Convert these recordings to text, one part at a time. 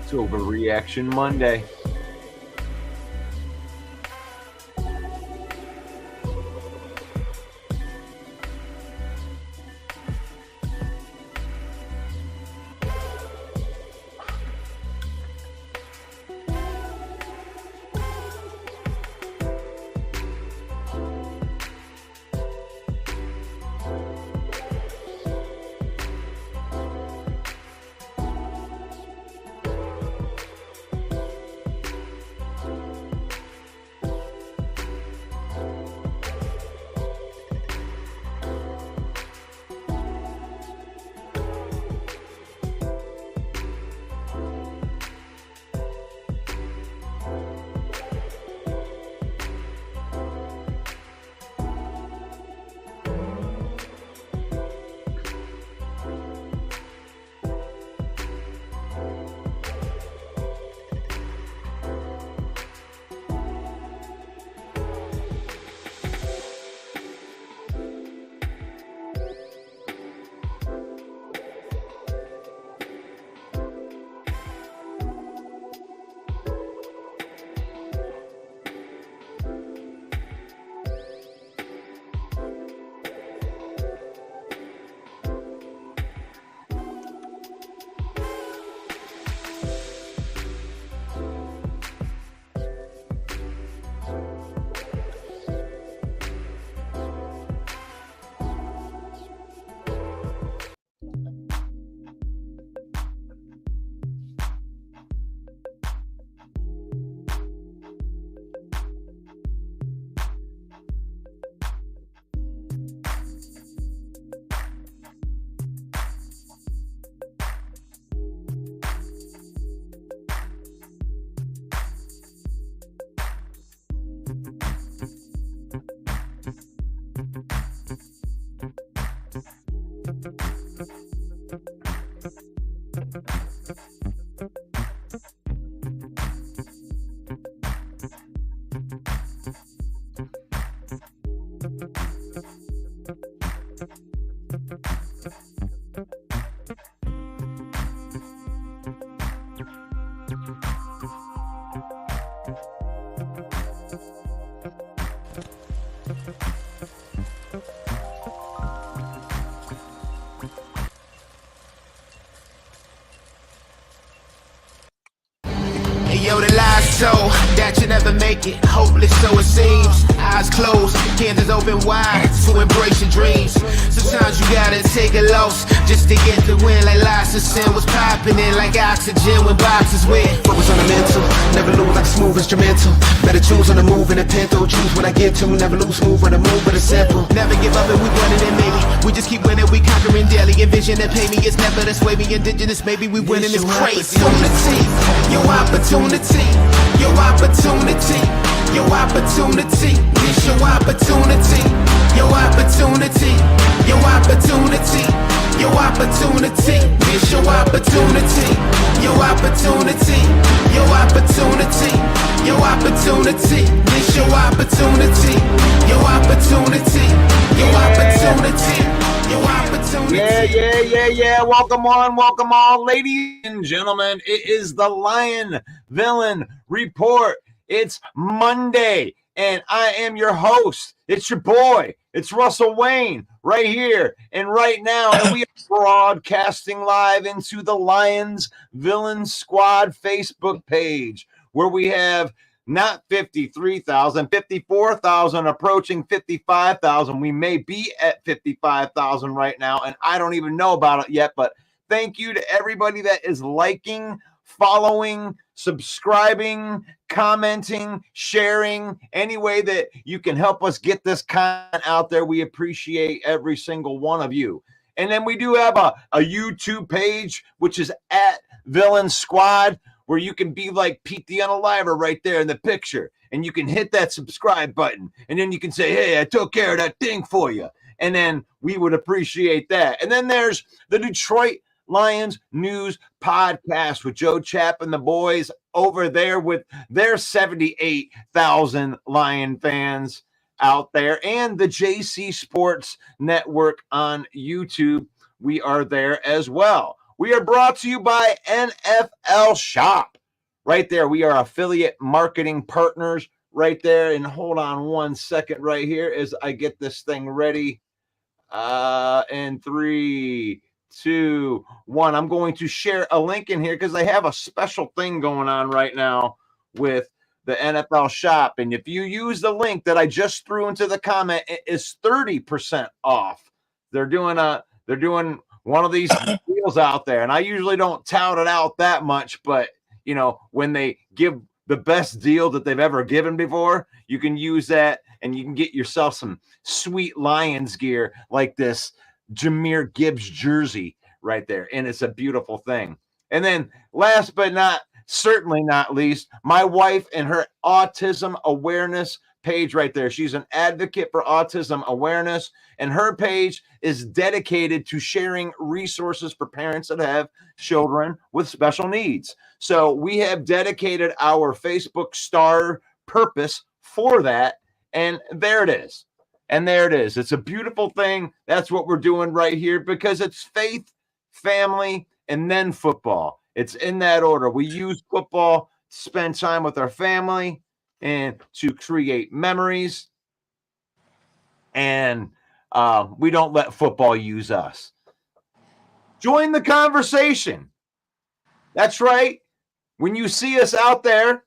It's Overreaction Monday. Yo, the lies told that you never make it. Hopeless, so it seems. Eyes closed, candles open wide to embrace your dreams. Sometimes you gotta take a loss just to get the win. Like lies to sin was popping in like oxygen when boxes win. Focus on the mental, never lose like a smooth instrumental. Better choose on the move in a pinto. Choose what I get to, never lose smooth on the move, but it's simple. Never give up and we running it maybe. We just keep winning, we conquering daily. Envision and pay me, it's never the sway me. Indigenous, maybe we winning this crazy. Your opportunity, your opportunity, your opportunity. This your opportunity, your opportunity, your opportunity, your opportunity. This your opportunity, your opportunity, your opportunity, your opportunity. This your opportunity, your opportunity, your opportunity, your opportunity. Yeah. Welcome on, ladies and gentlemen. It is the Lion Villain Report. It's Monday, and I am your host. It's your boy. It's Russell Wayne right here and right now. And we are broadcasting live into the Lions Villain Squad Facebook page, where we have not 53,000, 54,000, approaching 55,000. We may be at 55,000 right now, and I don't even know about it yet, but thank you to everybody that is liking, following, subscribing, commenting, sharing, any way that you can help us get this content out there. We appreciate every single one of you. And then we do have a YouTube page, which is at Villain Squad, where you can be like Pete the Unaliver right there in the picture. And you can hit that subscribe button. And then you can say, hey, I took care of that thing for you. And then we would appreciate that. And then there's the Detroit Lions News Podcast with Joe Chapp and the boys over there with their 78,000 Lion fans out there, and the JC Sports Network on YouTube. We are there as well. We are brought to you by NFL Shop. Right there, we are affiliate marketing partners right there. And hold on one second right here as I get this thing ready. And 3, 2, 1. I'm going to share a link in here because I have a special thing going on right now with the NFL Shop. And if you use the link that I just threw into the comment, it is 30% off. They're doing one of these deals out there. And I usually don't tout it out that much, but you know, when they give the best deal that they've ever given before, you can use that and you can get yourself some sweet Lions gear like this Jahmyr Gibbs jersey right there. And it's a beautiful thing. And then last but certainly not least, my wife and her autism awareness page right there. She's an advocate for autism awareness, and her page is dedicated to sharing resources for parents that have children with special needs. So we have dedicated our Facebook star purpose for that, and there it is. And there it is. It's a beautiful thing. That's what we're doing right here because it's faith, family, and then football. It's in that order. We use football to spend time with our family and to create memories. And we don't let football use us. Join the conversation. That's right. When you see us out there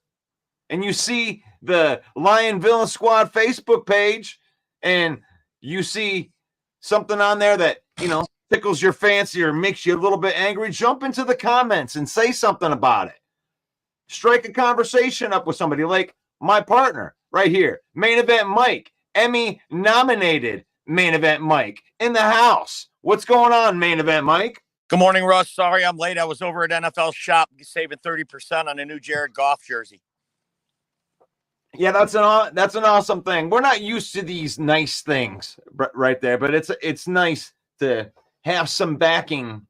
and you see the Lion Villain Squad Facebook page and you see something on there that, you know, tickles your fancy or makes you a little bit angry, jump into the comments and say something about it. Strike a conversation up with somebody like my partner right here, Main Event Mike, Emmy nominated Main Event Mike in the house. What's going on, Main Event Mike? Good morning, Russ. Sorry I'm late. I was over at NFL Shop saving 30% on a new Jared Goff jersey. Yeah, that's an awesome thing. We're not used to these nice things right there, but it's nice to have some backing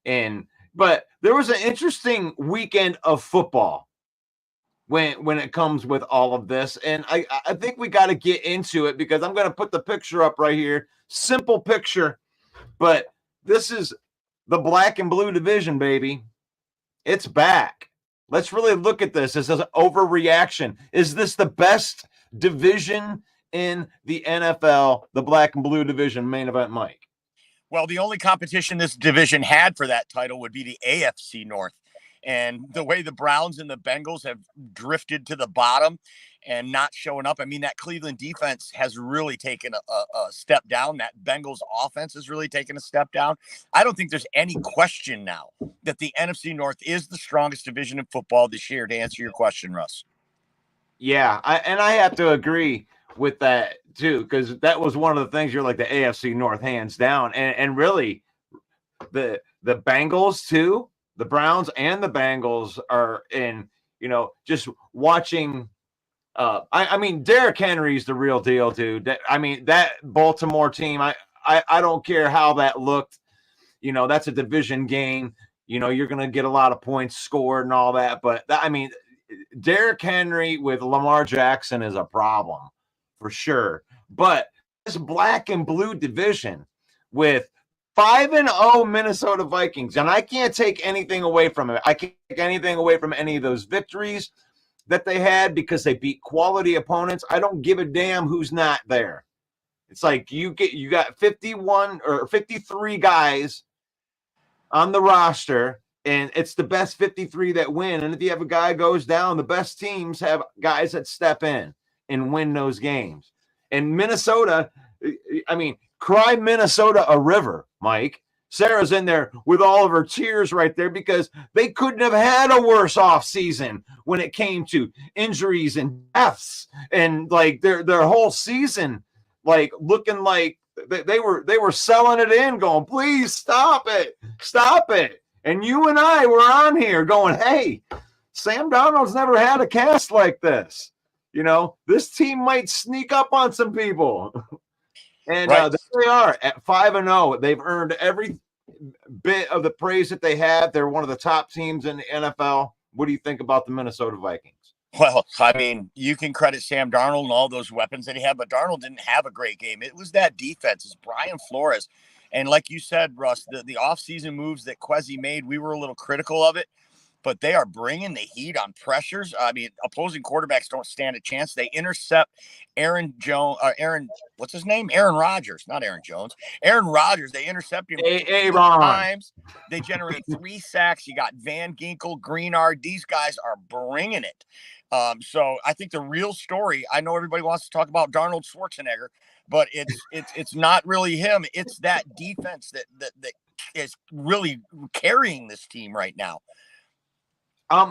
in. But there was an interesting weekend of football when it comes with all of this, and I think we got to get into it because I'm going to put the picture up right here. Simple picture, but this is the black and blue division, baby. It's back. Let's really look at this. This is an overreaction. Is this the best division in the NFL, the black and blue division, Main Event Mike? Well, the only competition this division had for that title would be the AFC North. And the way the Browns and the Bengals have drifted to the bottom and not showing up, I mean, that Cleveland defense has really taken a step down. That Bengals offense has really taken a step down. I don't think there's any question now that the NFC North is the strongest division in football this year, to answer your question, Russ. Yeah, I have to agree with that too, because that was one of the things. You're like the AFC North hands down, and really the Bengals too. The Browns and the Bengals are in, you know, just watching. I mean, Derrick Henry's the real deal, dude. I mean, that Baltimore team, I don't care how that looked. You know, that's a division game. You know, you're going to get a lot of points scored and all that. But, I mean, Derrick Henry with Lamar Jackson is a problem for sure. But this black and blue division with 5-0 Minnesota Vikings, and I can't take anything away from it. I can't take anything away from any of those victories that they had because they beat quality opponents. I don't give a damn who's not there. It's like you got 51 or 53 guys on the roster, and it's the best 53 that win. And if you have a guy goes down, the best teams have guys that step in and win those games. And Minnesota, I mean, cry Minnesota a river, Mike. Sarah's in there with all of her tears right there because they couldn't have had a worse off season when it came to injuries and deaths and like their whole season, like looking like they were selling it in, going, please stop it. And you and I were on here going, hey, Sam Darnold's never had a cast like this. You know, this team might sneak up on some people. And right. there they are at 5-0. They've earned every bit of the praise that they have. They're one of the top teams in the NFL. What do you think about the Minnesota Vikings? Well, I mean, you can credit Sam Darnold and all those weapons that he had, but Darnold didn't have a great game. It was that defense. It's Brian Flores. And like you said, Russ, the offseason moves that Kwesi made, we were a little critical of it, but they are bringing the heat on pressures. I mean, opposing quarterbacks don't stand a chance. They intercept Aaron Rodgers, not Aaron Jones. Aaron Rodgers, they intercept him 3 times. They generate 3 sacks. You got Van Ginkel, Greenard. These guys are bringing it. So I think the real story, I know everybody wants to talk about Darnold Schwarzenegger, but it's not really him. It's that defense that is really carrying this team right now.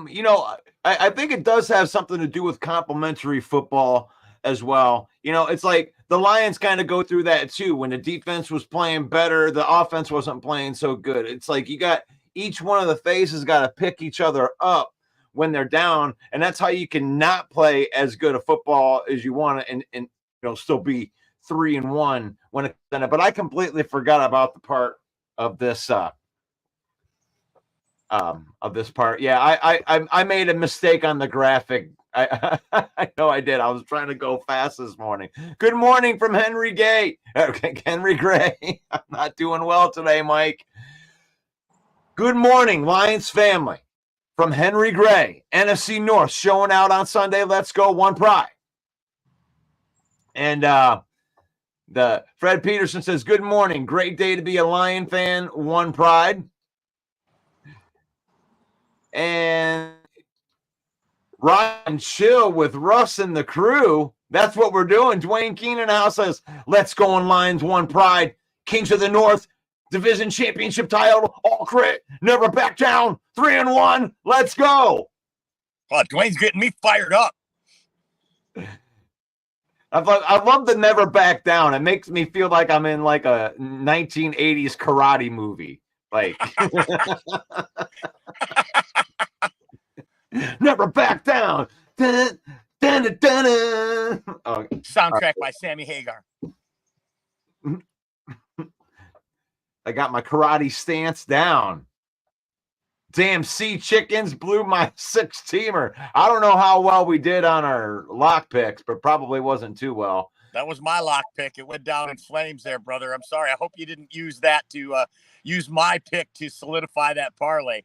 You know, I think it does have something to do with complementary football as well. You know, it's like the Lions kind of go through that too. When the defense was playing better, the offense wasn't playing so good. It's like you got each one of the faces got to pick each other up when they're down, and that's how you can not play as good a football as you want to, and you know, still be 3-1 when it's done. But I completely forgot about the part of this part. Yeah, I made a mistake on the graphic. I know I did. I was trying to go fast this morning. Good morning from Henry Gay. Okay, Henry Gray. I'm not doing well today, Mike. Good morning, Lions family. From Henry Gray, NFC North showing out on Sunday. Let's go, One Pride. And the Fred Peterson says, good morning. Great day to be a Lion fan. One Pride. And Ryan chill with Russ and the crew. That's what we're doing. Dwayne Keenan House says, let's go on Lions, One Pride. Kings of the North, division championship title, all crit, never back down, 3-1. Let's go. Oh, Dwayne's getting me fired up. I love the never back down. It makes me feel like I'm in like a 1980s karate movie. Like never back down. Dun, dun, dun, dun, dun. Oh, soundtrack by Sammy Hagar. I got my karate stance down. Damn, Sea Chickens blew my 6-teamer. I don't know how well we did on our lock picks, but probably wasn't too well. That was my lock pick. It went down in flames there, brother. I'm sorry. I hope you didn't use that to use my pick to solidify that parlay.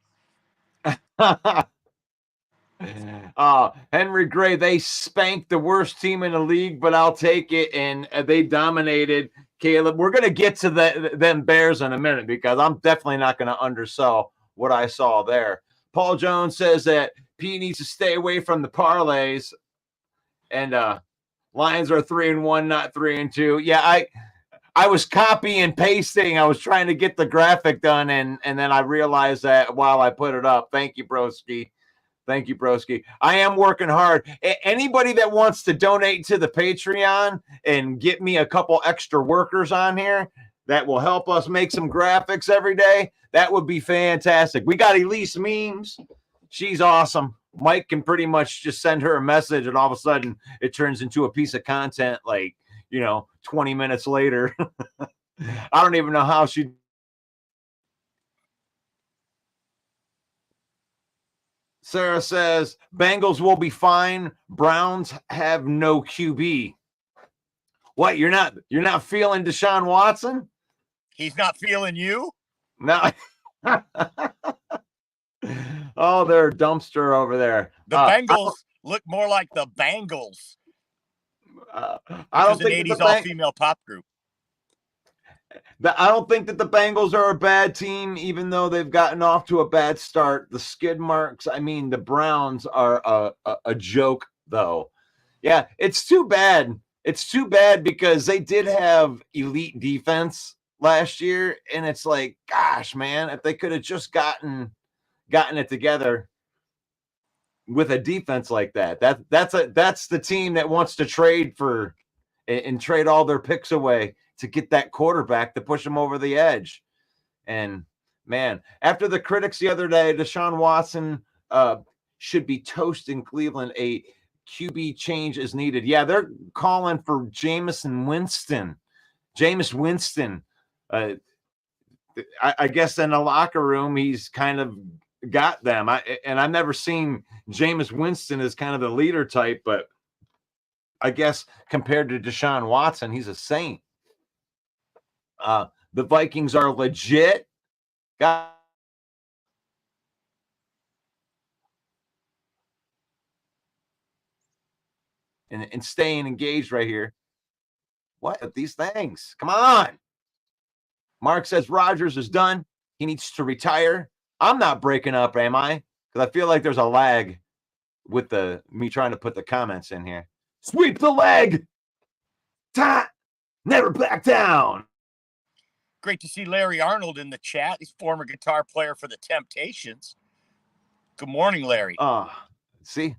Henry Gray, they spanked the worst team in the league, but I'll take it. And they dominated. Caleb, we're going to get to them Bears in a minute because I'm definitely not going to undersell what I saw there. Paul Jones says that P needs to stay away from the parlays. And Lions are 3-1, not 3-2. Yeah, I was copy and pasting. I was trying to get the graphic done, and then I realized that while I put it up. Thank you, broski. Thank you, broski. I am working hard. Anybody that wants to donate to the Patreon and get me a couple extra workers on here that will help us make some graphics every day, that would be fantastic. We got Elise Memes. She's awesome. Mike can pretty much just send her a message, and all of a sudden it turns into a piece of content like, 20 minutes later. I don't even know how she. Sarah says, Bengals will be fine. Browns have no QB. What, you're not feeling Deshaun Watson? He's not feeling you? No. Oh, they're a dumpster over there. The Bengals look more like the Bangles. I don't think an 80s all-female pop group. I don't think that the Bengals are a bad team, even though they've gotten off to a bad start. The skid marks, the Browns are a joke, though. Yeah, it's too bad. It's too bad because they did have elite defense last year, and it's like, gosh, man, if they could have just gotten it together with a defense like that. That's the team that wants to trade for and trade all their picks away to get that quarterback to push them over the edge. And man, after the critics the other day, Deshaun Watson should be toast in Cleveland. A QB change is needed. Yeah, they're calling for Jameis Winston. I guess in the locker room, he's kind of got them. I've never seen Jameis Winston as kind of the leader type, but I guess compared to Deshaun Watson, he's a saint. The Vikings are legit. And staying engaged right here. What are these things? Come on. Mark says Rodgers is done. He needs to retire. I'm not breaking up, am I? Because I feel like there's a lag with me trying to put the comments in here. Sweep the leg. Never back down. Great to see Larry Arnold in the chat. He's former guitar player for the Temptations. Good morning, Larry. See?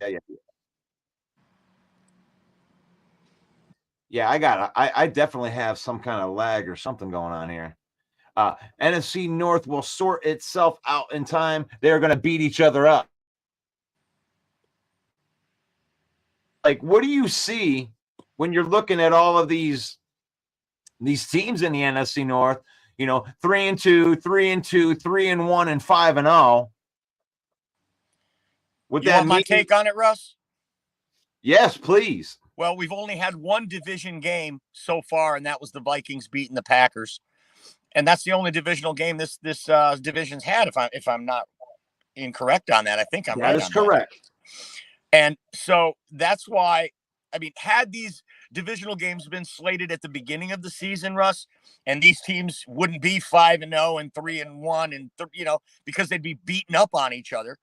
Yeah, I definitely have some kind of lag or something going on here. NFC North will sort itself out in time. They're going to beat each other up. Like, what do you see when you're looking at all of these teams in the NFC North? 3-2, 3-2, 3-1, and 5-0. You want my take on it, Russ? Yes, please. Well, we've only had one division game so far, and that was the Vikings beating the Packers. And that's the only divisional game this division's had, if I'm not incorrect on that. I think I'm right on that. That is correct. And so that's why, had these divisional games been slated at the beginning of the season, Russ, and these teams wouldn't be 5-0 and 3-1 and because they'd be beating up on each other.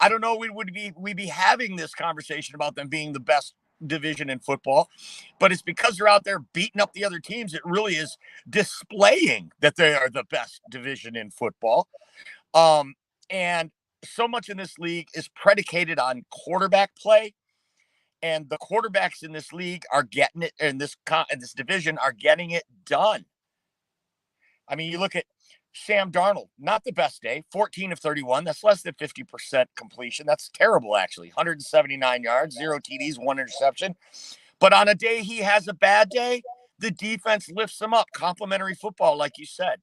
I don't know. We'd be having this conversation about them being the best division in football, but it's because they're out there beating up the other teams. It really is displaying that they are the best division in football. And so much in this league is predicated on quarterback play, and the quarterbacks in this league are getting it, in this division are getting it done. You look at Sam Darnold, not the best day, 14 of 31. That's less than 50% completion. That's terrible, actually. 179 yards, 0 TDs, 1 interception. But on a day he has a bad day, the defense lifts him up. Complimentary football, like you said.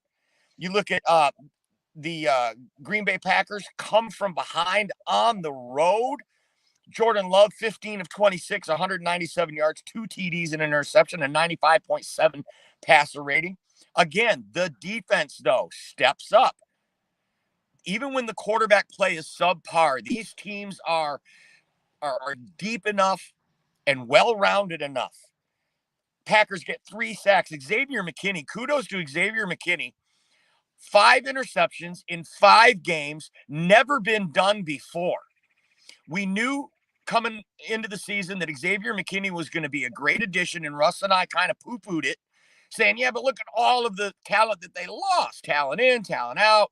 You look at the Green Bay Packers come from behind on the road. Jordan Love, 15 of 26, 197 yards, 2 TDs and an interception, a 95.7 passer rating. Again, the defense, though, steps up. Even when the quarterback play is subpar, these teams are deep enough and well-rounded enough. Packers get 3 sacks. Xavier McKinney, kudos to Xavier McKinney. 5 interceptions in 5 games, never been done before. We knew coming into the season that Xavier McKinney was going to be a great addition, and Russ and I kind of poo-pooed it, saying, yeah, but look at all of the talent that they lost. Talent in, talent out.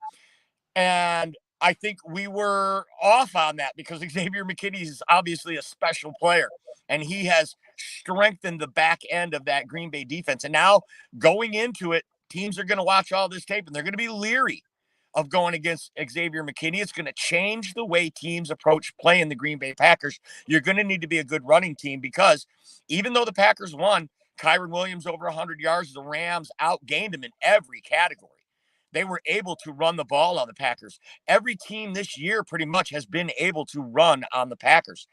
And I think we were off on that because Xavier McKinney is obviously a special player, and he has strengthened the back end of that Green Bay defense. And now going into it, teams are going to watch all this tape, and they're going to be leery of going against Xavier McKinney. It's going to change the way teams approach playing the Green Bay Packers. You're going to need to be a good running team because even though the Packers won, Kyron Williams over 100 yards, the Rams outgained him in every category. They were able to run the ball on the Packers. Every team this year pretty much has been able to run on the Packers.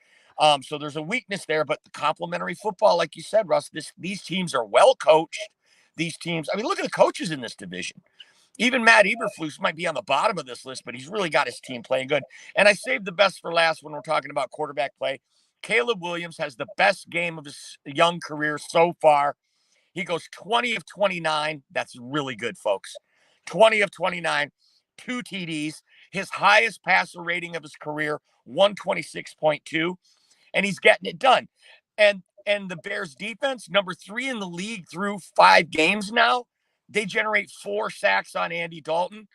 So there's a weakness there, but the complementary football, like you said, Russ, these teams are well coached. These teams, look at the coaches in this division. Even Matt Eberflus might be on the bottom of this list, but he's really got his team playing good. And I saved the best for last when we're talking about quarterback play. Caleb Williams has the best game of his young career so far. He goes 20 of 29. That's really good, folks. 20 of 29, 2 TDs. His highest passer rating of his career, 126.2. And he's getting it done. And the Bears defense, number 3 in the league through 5 games now. They generate 4 sacks on Andy Dalton.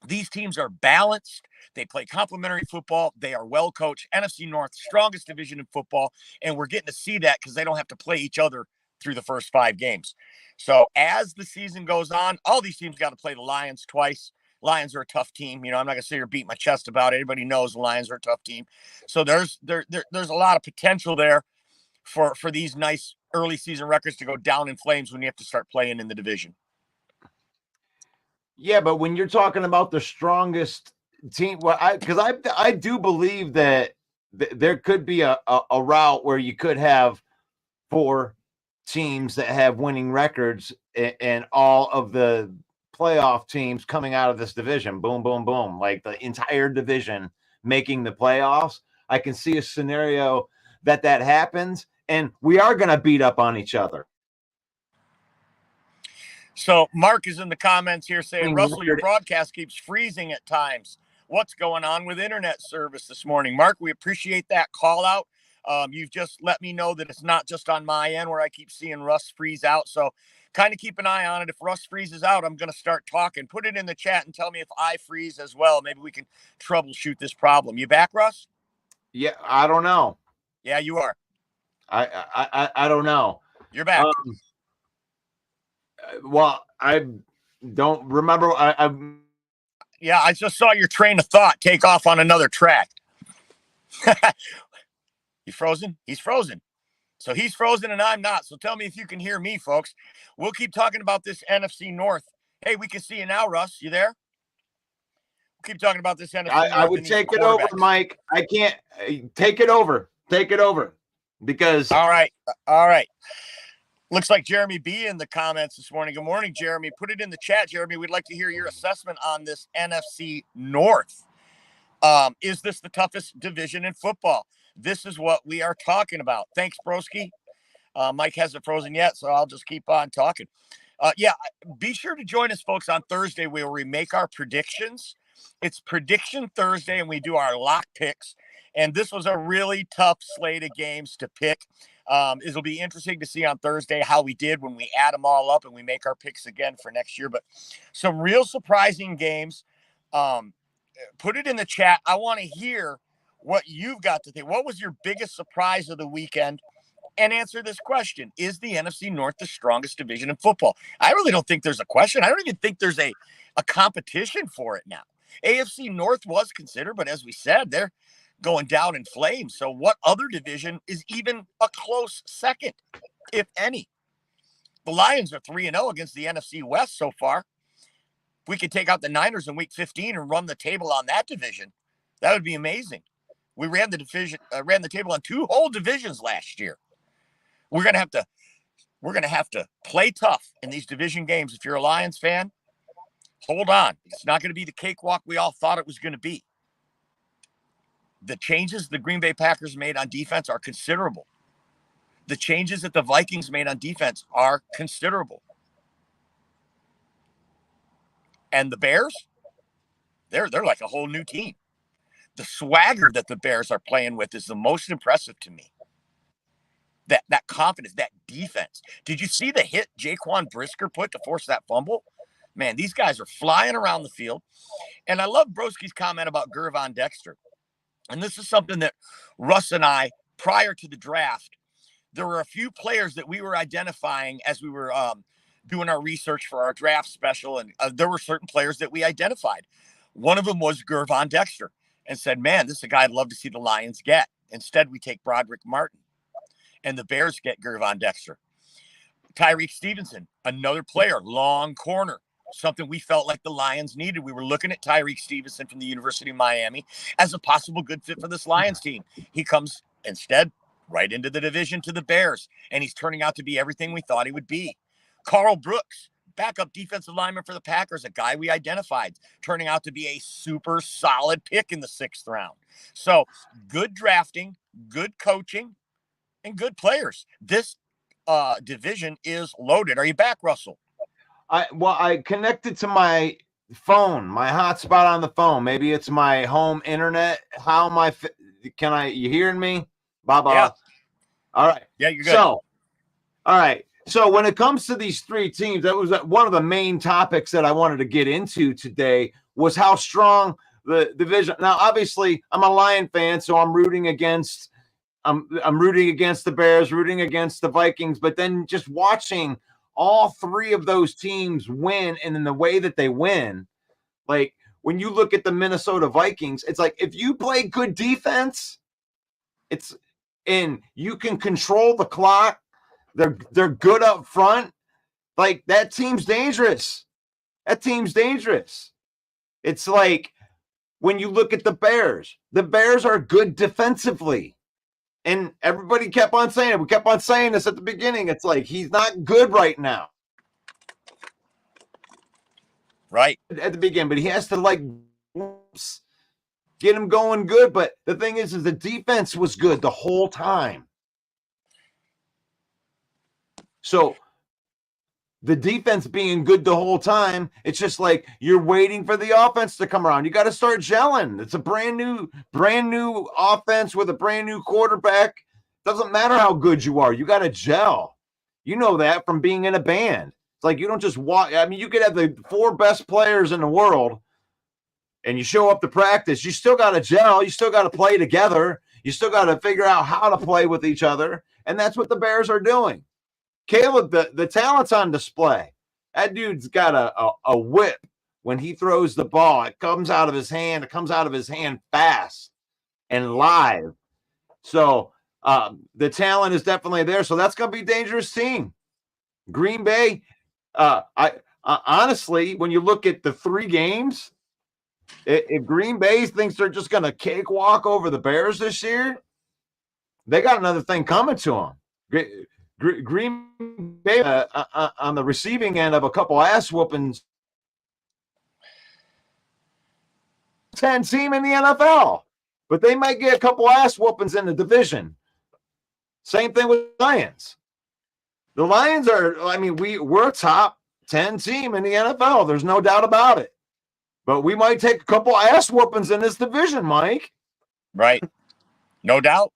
These teams are balanced. They play complementary football. They are well coached. NFC North, strongest division in football. And we're getting to see that because they don't have to play each other through the first 5 games. So as the season goes on, all these teams got to play the Lions twice. Lions are a tough team. I'm not going to sit here and beat my chest about it. Everybody knows the Lions are a tough team. So there's a lot of potential there for these nice early season records to go down in flames when you have to start playing in the division. Yeah, but when you're talking about the strongest team, well, I do believe that there could be a route where you could have 4 teams that have winning records and all of the playoff teams coming out of this division. Boom, boom, boom. Like the entire division making the playoffs. I can see a scenario that happens, and we are going to beat up on each other. So Mark is in the comments here saying, Russell, your broadcast keeps freezing at times. What's going on with internet service this morning? Mark, we appreciate that call out. You've just let me know that it's not just on my end where I keep seeing Russ freeze out. So kind of keep an eye on it. If Russ freezes out, I'm going to start talking. Put it in the chat and tell me if I freeze as well. Maybe we can troubleshoot this problem. You back, Russ? Yeah, I don't know. Yeah, you are. I don't know. You're back. Well, I don't remember. Yeah, I just saw your train of thought take off on another track. You frozen? He's frozen. So he's frozen and I'm not. So tell me if you can hear me, folks. We'll keep talking about this NFC North. Hey, we can see you now, Russ. You there? We'll keep talking about this NFC North. I would take it over, Mike. I can't take it over. Take it over. Because all right. Looks like Jeremy B in the comments this morning. Good morning, Jeremy. Put it in the chat, Jeremy. We'd like to hear your assessment on this NFC North. Is this the toughest division in football? This is what we are talking about. Thanks, broski. Mike hasn't frozen yet, so I'll just keep on talking. Yeah, be sure to join us, folks, on Thursday where we make our predictions. It's Prediction Thursday, and we do our lock picks. And this was a really tough slate of games to pick. It'll be interesting to see on Thursday how we did when we add them all up and we make our picks again for next year. But some real surprising games. Put it in the chat. I want to hear what you've got to think. What was your biggest surprise of the weekend? And answer this question. Is the NFC North the strongest division in football? I really don't think there's a question. I don't even think there's a competition for it now. AFC North was considered, but as we said, they're going down in flames. So what other division is even a close second, if any? The Lions are 3-0 against the NFC West so far. If we could take out the Niners in week 15 and run the table on that division, that would be amazing. We ran the table on 2 whole divisions last year. We're gonna have to play tough in these division games. If you're a Lions fan, hold on. It's not going to be the cakewalk we all thought it was going to be. The changes the Green Bay Packers made on defense are considerable. The changes that the Vikings made on defense are considerable. And the Bears, they're like a whole new team. The swagger that the Bears are playing with is the most impressive to me. That confidence, that defense. Did you see the hit Jaquan Brisker put to force that fumble? Man, these guys are flying around the field. And I love Broski's comment about Gervon Dexter. And this is something that Russ and I, prior to the draft, there were a few players that we were identifying as we were doing our research for our draft special. And there were certain players that we identified. One of them was Gervon Dexter and said, man, this is a guy I'd love to see the Lions get. Instead, we take Broderick Martin. And the Bears get Gervon Dexter. Tyreek Stevenson, another player, long corner, something we felt like the Lions needed. We were looking at Tyreek Stevenson from the University of Miami as a possible good fit for this Lions team. He comes instead right into the division to the Bears, and he's turning out to be everything we thought he would be. Carl Brooks, backup defensive lineman for the Packers, a guy we identified, turning out to be a super solid pick in the 6th round. So good drafting, good coaching, and good players. This division is loaded. Are you back, Russell? I connected to my phone, my hotspot on the phone. Maybe it's my home internet. How am I? You hearing me? Blah, blah. Yeah. All right. Yeah, you're good. So, all right. So when it comes to these three teams, that was one of the main topics that I wanted to get into today was how strong the division. Now, obviously, I'm a Lion fan, so I'm rooting against the Bears, rooting against the Vikings, but then just watching all three of those teams win and in the way that they win, like when you look at the Minnesota Vikings, it's like if you play good defense, and you can control the clock, they're good up front, like that team's dangerous. That team's dangerous. It's like when you look at the Bears are good defensively. And everybody kept on saying it. We kept on saying this at the beginning. It's like he's not good right now. Right. At the beginning, but he has to like get him going good. But the thing is the defense was good the whole time. So the defense being good the whole time, it's just like you're waiting for the offense to come around. You got to start gelling. It's a brand new offense with a brand new quarterback. Doesn't matter how good you are. You got to gel. You know that from being in a band. It's like you don't just walk. I mean, you could have the four best players in the world and you show up to practice. You still got to gel. You still got to play together. You still got to figure out how to play with each other. And that's what the Bears are doing. Caleb, the talent's on display. That dude's got a whip when he throws the ball. It comes out of his hand. It comes out of his hand fast and live. So the talent is definitely there. So that's going to be a dangerous team. Green Bay, I honestly, when you look at the three games, if Green Bay thinks they're just going to cakewalk over the Bears this year, they got another thing coming to them. Green Bay on the receiving end of a couple ass whoopings. 10 team in the NFL, but they might get a couple ass whoopings in the division. Same thing with Lions. The Lions are, I mean, we're a top 10 team in the NFL. There's no doubt about it. But we might take a couple ass whoopings in this division, Mike. Right. No doubt.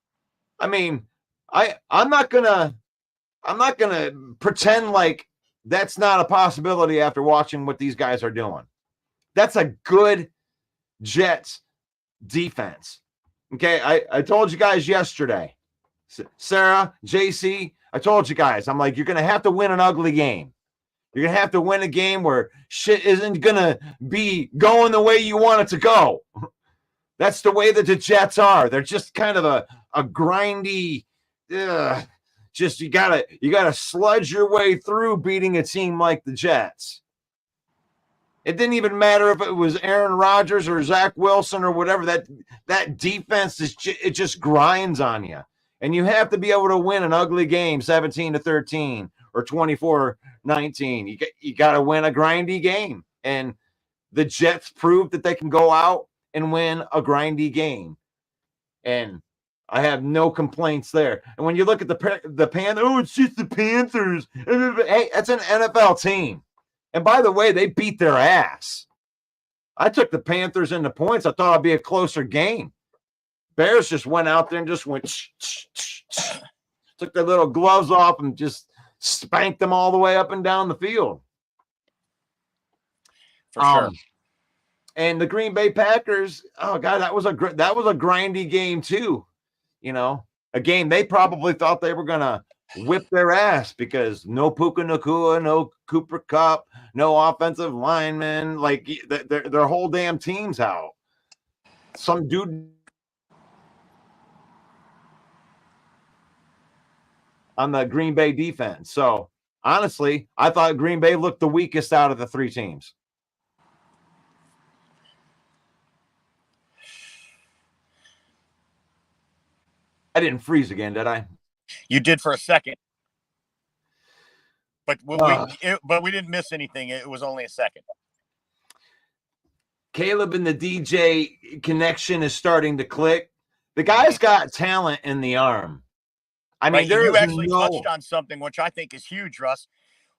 I mean, I'm not gonna pretend like that's not a possibility after watching what these guys are doing. That's a good Jets defense. Okay, I told you guys yesterday, Sarah, JC, I told you guys, I'm like, you're going to have to win an ugly game. You're going to have to win a game where shit isn't going to be going the way you want it to go. That's the way that the Jets are. They're just kind of a grindy, just you gotta sludge your way through beating a team like the Jets. It didn't even matter if it was Aaron Rodgers or Zach Wilson or whatever. That defense it just grinds on you, and you have to be able to win an ugly game, 17-13 or 24-19. You got to win a grindy game, and the Jets proved that they can go out and win a grindy game, and I have no complaints there. And when you look at the Panthers, oh, it's just the Panthers. Hey, that's an NFL team. And by the way, they beat their ass. I took the Panthers into points. I thought it'd be a closer game. Bears just went out there and just went, took their little gloves off and just spanked them all the way up and down the field. For sure. And the Green Bay Packers, oh God, that was a grindy game too. You know, a game they probably thought they were gonna whip their ass because no Puka Nacua, no Cooper Kupp, no offensive linemen, like their whole damn team's out. Some dude on the Green Bay defense. So honestly, I thought Green Bay looked the weakest out of the three teams. I didn't freeze again, did I? You did for a second. But we didn't miss anything. It was only a second. Caleb and the DJ connection is starting to click. The guy's got talent in the arm. I mean, you actually touched on something which I think is huge, Russ.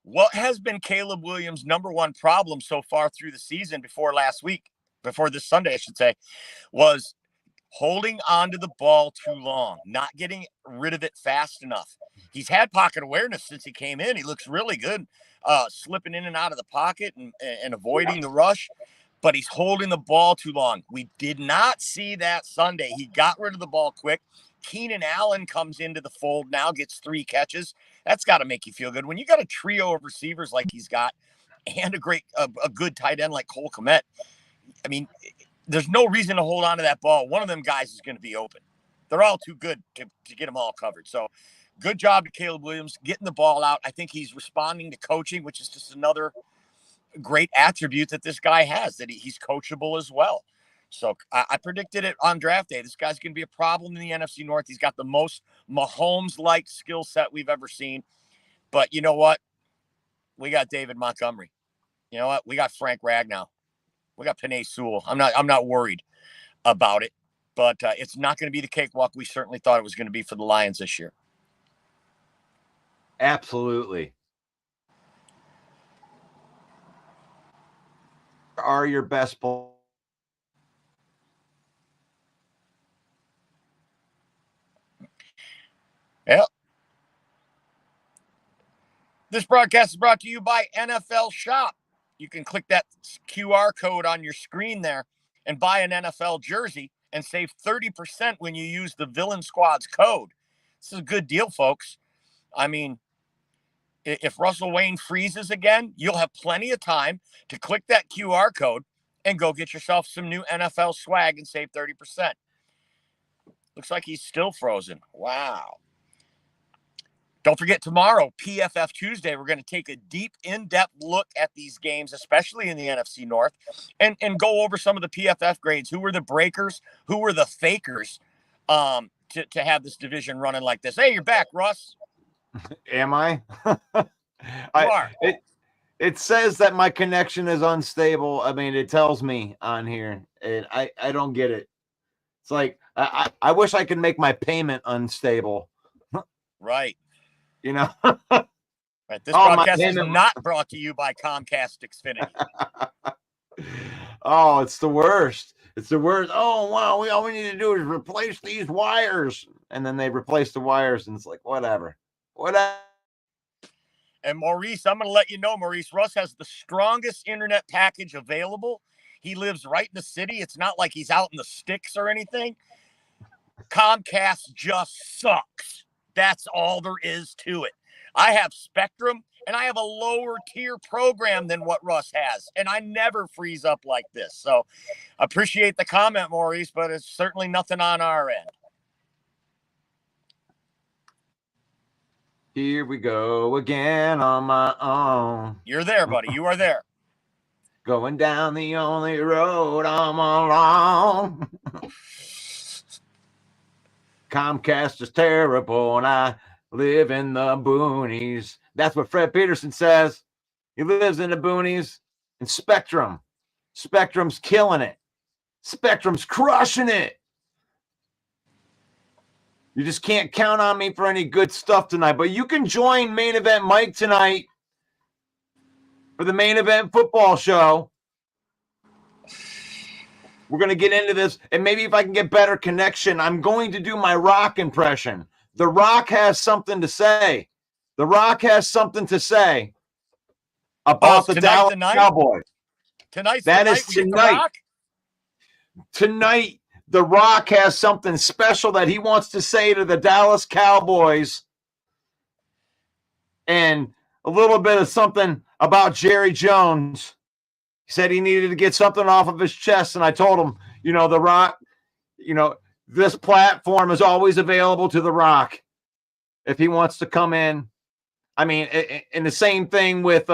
What has been Caleb Williams' number one problem so far through the season before this Sunday, I should say, was holding onto the ball too long, not getting rid of it fast enough. He's had pocket awareness since he came in. He looks really good, slipping in and out of the pocket and avoiding the rush, but he's holding the ball too long. We did not see that Sunday. He got rid of the ball quick. Keenan Allen comes into the fold now, gets 3 catches. That's got to make you feel good. When you got a trio of receivers like he's got and a good tight end like Cole Kmet, I mean, there's no reason to hold on to that ball. One of them guys is going to be open. They're all too good to get them all covered. So good job to Caleb Williams getting the ball out. I think he's responding to coaching, which is just another great attribute that this guy has, that he's coachable as well. So I predicted it on draft day. This guy's going to be a problem in the NFC North. He's got the most Mahomes-like skill set we've ever seen. But you know what? We got David Montgomery. You know what? We got Frank Ragnow. We got Penei Sewell. I'm not worried about it, but it's not going to be the cakewalk we certainly thought it was going to be for the Lions this year. Absolutely. Are your best players? Yep. This broadcast is brought to you by NFL Shop. You can click that QR code on your screen there and buy an NFL jersey and save 30% when you use the Villain Squad's code. This is a good deal, folks. I mean, if Russell Wayne freezes again, you'll have plenty of time to click that QR code and go get yourself some new NFL swag and save 30%. Looks like he's still frozen. Wow. Don't forget, tomorrow, PFF Tuesday, we're going to take a deep, in-depth look at these games, especially in the NFC North, and go over some of the PFF grades. Who were the breakers? Who were the fakers to have this division running like this? Hey, you're back, Russ. Am I? You are. It says that my connection is unstable. I mean, it tells me on here, and I don't get it. It's like, I wish I could make my payment unstable. Right. You know? Right. This broadcast is not brought to you by Comcast Xfinity. Oh, it's the worst. It's the worst. Oh, wow. All we need to do is replace these wires. And then they replace the wires, and it's like, whatever. And Maurice, I'm going to let you know, Maurice, Russ has the strongest internet package available. He lives right in the city. It's not like he's out in the sticks or anything. Comcast just sucks. That's all there is to it. I have Spectrum, and I have a lower tier program than what Russ has, and I never freeze up like this. So appreciate the comment, Maurice, but it's certainly nothing on our end. Here we go again on my own. You're there, buddy. You are there. Going down the only road I'm alone. Comcast is terrible, and I live in the boonies. That's what Fred Peterson says. He lives in the boonies. And Spectrum's killing it. Spectrum's crushing it. You just can't count on me for any good stuff tonight. But you can join Main Event Mike tonight for the Main Event Football Show. We're going to get into this, and maybe if I can get better connection, I'm going to do my Rock impression. The Rock has something to say. The Rock has something to say about the Dallas Cowboys. Tonight's that the night is tonight. Tonight, The Rock has something special that he wants to say to the Dallas Cowboys, and a little bit of something about Jerry Jones. He said he needed to get something off of his chest, and I told him, The Rock, this platform is always available to The Rock if he wants to come in. I mean, and the same thing with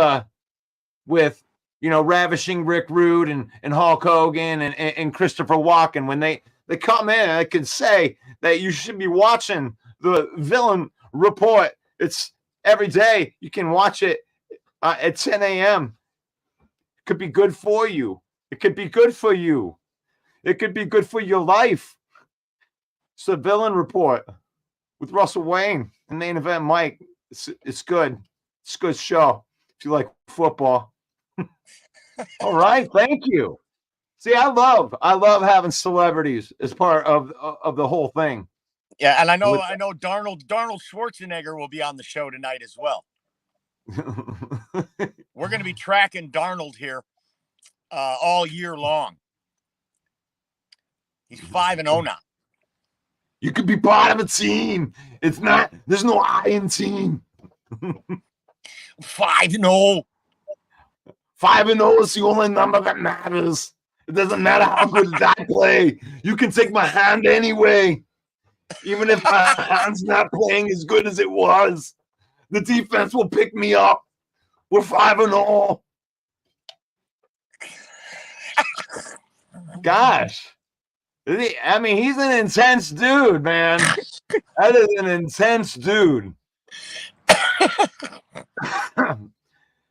Ravishing Rick Rude and Hulk Hogan and Christopher Walken. When they come in, I can say that you should be watching the Villain Report. It's every day. You can watch it at 10 a.m. Could be good for you. It could be good for you. It could be good for your life. It's the Villain Report with Russell Wayne and Main Event Mike. It's good. It's a good show if you like football. All right. Thank you. See, I love having celebrities as part of the whole thing. Yeah, and I know Darnold Schwarzenegger will be on the show tonight as well. We're going to be tracking Darnold here all year long. He's 5-0 now. You could be part of a team. It's not. There's no I in team. 5-0. 5-0 is the only number that matters. It doesn't matter how good I play. You can take my hand anyway. Even if my hand's not playing as good as it was, the defense will pick me up. We're 5-0. Gosh. I mean, he's an intense dude, man. That is an intense dude.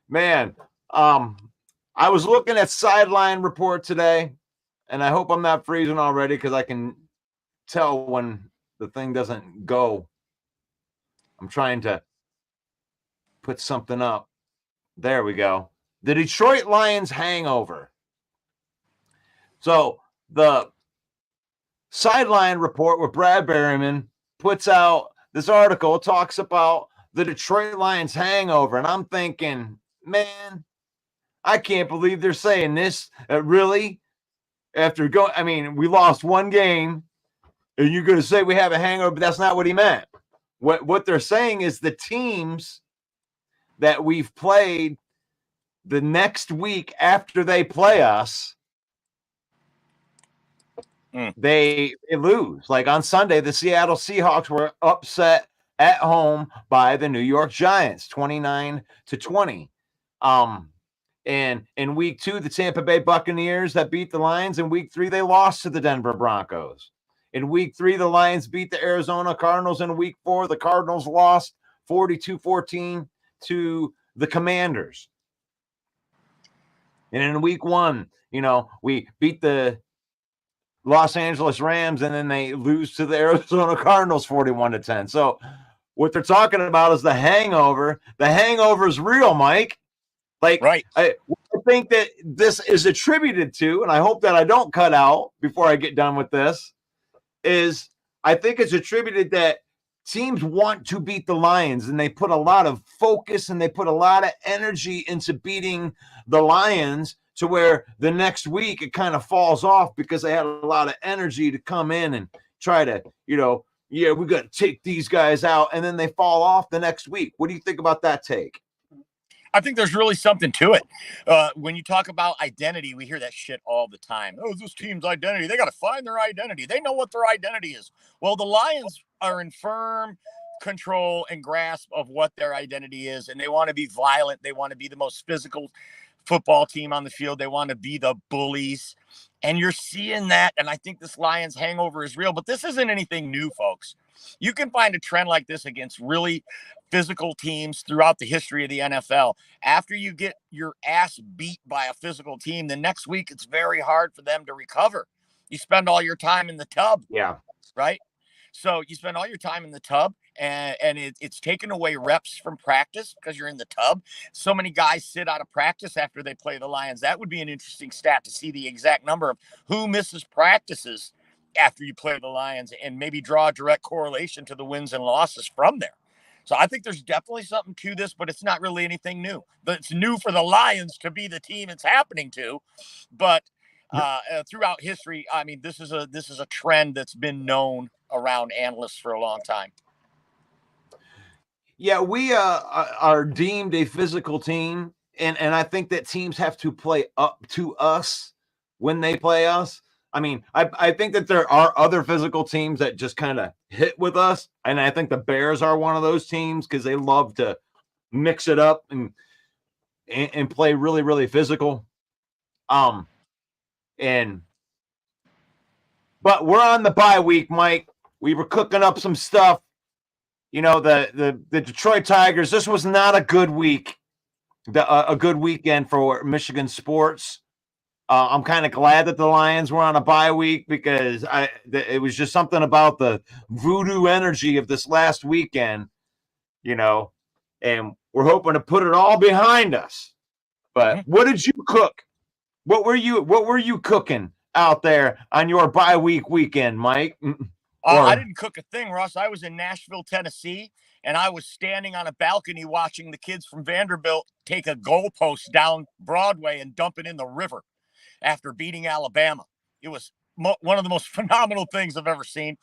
Man, I was looking at Sideline Report today, and I hope I'm not freezing already because I can tell when the thing doesn't go. I'm trying to put something up. There we go. The Detroit Lions hangover. So the Sideline Report with Brad Berryman puts out this article, talks about the Detroit Lions hangover. And I'm thinking, man, I can't believe they're saying this. Really? After going, I mean, we lost one game, and you're going to say we have a hangover, but that's not what he meant. What they're saying is the teams that we've played the next week after they play us, they lose. Like on Sunday, the Seattle Seahawks were upset at home by the New York Giants, 29-20. And in week 2, the Tampa Bay Buccaneers that beat the Lions. In week 3, they lost to the Denver Broncos. In week 3, the Lions beat the Arizona Cardinals. In week 4, the Cardinals lost 42-14 to the Commanders. And in week 1, we beat the Los Angeles Rams, and then they lose to the Arizona Cardinals 41-10. So what they're talking about is the hangover. The hangover is real, Mike. Like, right. I think that this is attributed to, and I hope that I don't cut out before I get done with this, is I think it's attributed that teams want to beat the Lions, and they put a lot of focus and they put a lot of energy into beating the Lions, to where the next week it kind of falls off because they had a lot of energy to come in and try to, we got to take these guys out, and then they fall off the next week. What do you think about that take? I think there's really something to it. When you talk about identity, we hear that shit all the time. Oh, this team's identity. They got to find their identity. They know what their identity is. Well, the Lions are in firm control and grasp of what their identity is, and they want to be violent. They want to be the most physical football team on the field. They want to be the bullies, and you're seeing that. And I think this Lions hangover is real, but this isn't anything new, folks. You can find a trend like this against really physical teams throughout the history of the NFL. After you get your ass beat by a physical team, the next week it's very hard for them to recover. You spend all your time in the tub. Yeah. Right? So you spend all your time in the tub, and it's taken away reps from practice because you're in the tub. So many guys sit out of practice after they play the Lions. That would be an interesting stat to see the exact number of who misses practices after you play the Lions, and maybe draw a direct correlation to the wins and losses from there. So I think there's definitely something to this, but it's not really anything new. But it's new for the Lions to be the team it's happening to. But throughout history, I mean, this is a trend that's been known around analysts for a long time. Yeah, we are deemed a physical team, and I think that teams have to play up to us when they play us. I mean, I think that there are other physical teams that just kind of hit with us, and I think the Bears are one of those teams because they love to mix it up and play really, really physical. But we're on the bye week, Mike. We were cooking up some stuff. The Detroit Tigers. This was not a good week, a good weekend for Michigan sports. I'm kind of glad that the Lions were on a bye week because it was just something about the voodoo energy of this last weekend, and we're hoping to put it all behind us. But what did you cook? What were you cooking out there on your bye week weekend, Mike? I didn't cook a thing, Russ. I was in Nashville, Tennessee, and I was standing on a balcony watching the kids from Vanderbilt take a goalpost down Broadway and dump it in the river after beating Alabama. It was one of the most phenomenal things I've ever seen.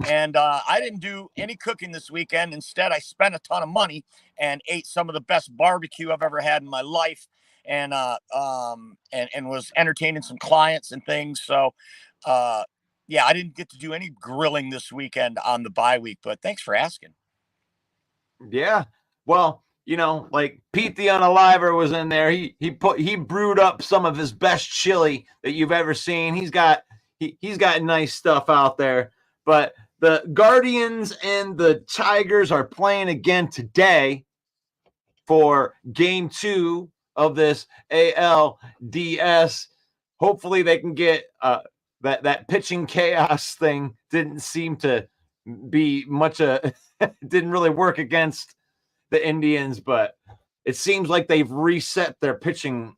And I didn't do any cooking this weekend. Instead, I spent a ton of money and ate some of the best barbecue I've ever had in my life, and was entertaining some clients and things. So, yeah, I didn't get to do any grilling this weekend on the bye week, but thanks for asking. Yeah. Well, like Pete the Unaliver was in there. He brewed up some of his best chili that you've ever seen. He's got nice stuff out there. But the Guardians and the Tigers are playing again today for game 2 of this ALDS. Hopefully they can get that pitching chaos thing didn't seem to be much didn't really work against the Indians, but it seems like they've reset their pitching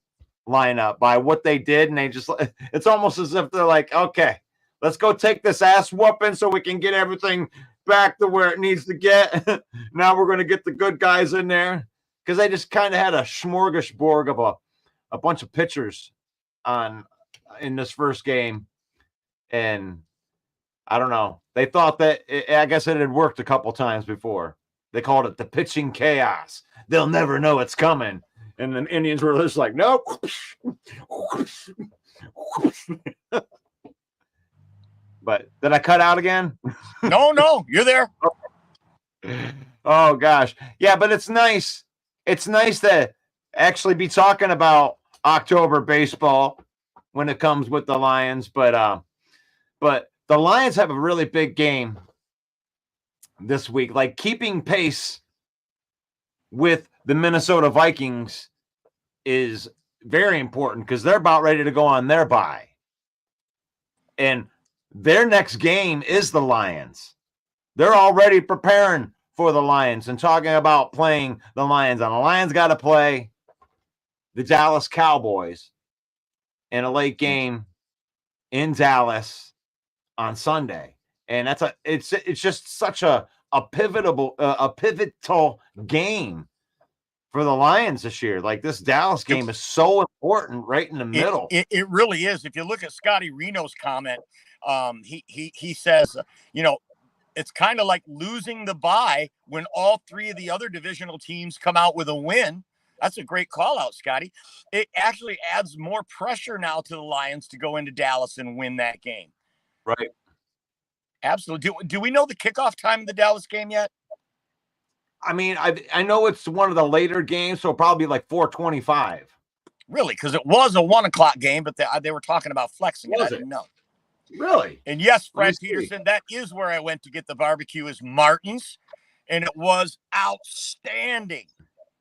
lineup by what they did, and it's almost as if they're like, okay, let's go take this ass whooping so we can get everything back to where it needs to get. Now we're going to get the good guys in there, because they just kind of had a smorgasbord of a bunch of pitchers in this first game. And I don't know. They thought that I guess it had worked a couple times before. They called it the pitching chaos. They'll never know it's coming. And the Indians were just like, nope. But did I cut out again? No, you're there. Oh gosh. Yeah, but it's nice. It's nice to actually be talking about October baseball when it comes with the Lions, but the Lions have a really big game this week, like keeping pace with the Minnesota Vikings is very important, because they're about ready to go on their bye. And their next game is the Lions. They're already preparing for the Lions and talking about playing the Lions. And the Lions got to play the Dallas Cowboys in a late game in Dallas on Sunday. And it's just such a pivotal game for the Lions this year. Like, this Dallas game is so important right in the middle. It really is. If you look at Scotty Reno's comment, he says, it's kind of like losing the bye when all 3 of the other divisional teams come out with a win. That's a great call out, Scotty. It actually adds more pressure now to the Lions to go into Dallas and win that game. Right. Absolutely. Do we know the kickoff time of the Dallas game yet? I mean, I know it's one of the later games, so probably like 4:25. Really? Because it was a 1:00 game, but they were talking about flexing it. I didn't know. Really? And yes, Fred Peterson, that is where I went to get the barbecue, is Martin's, and it was outstanding.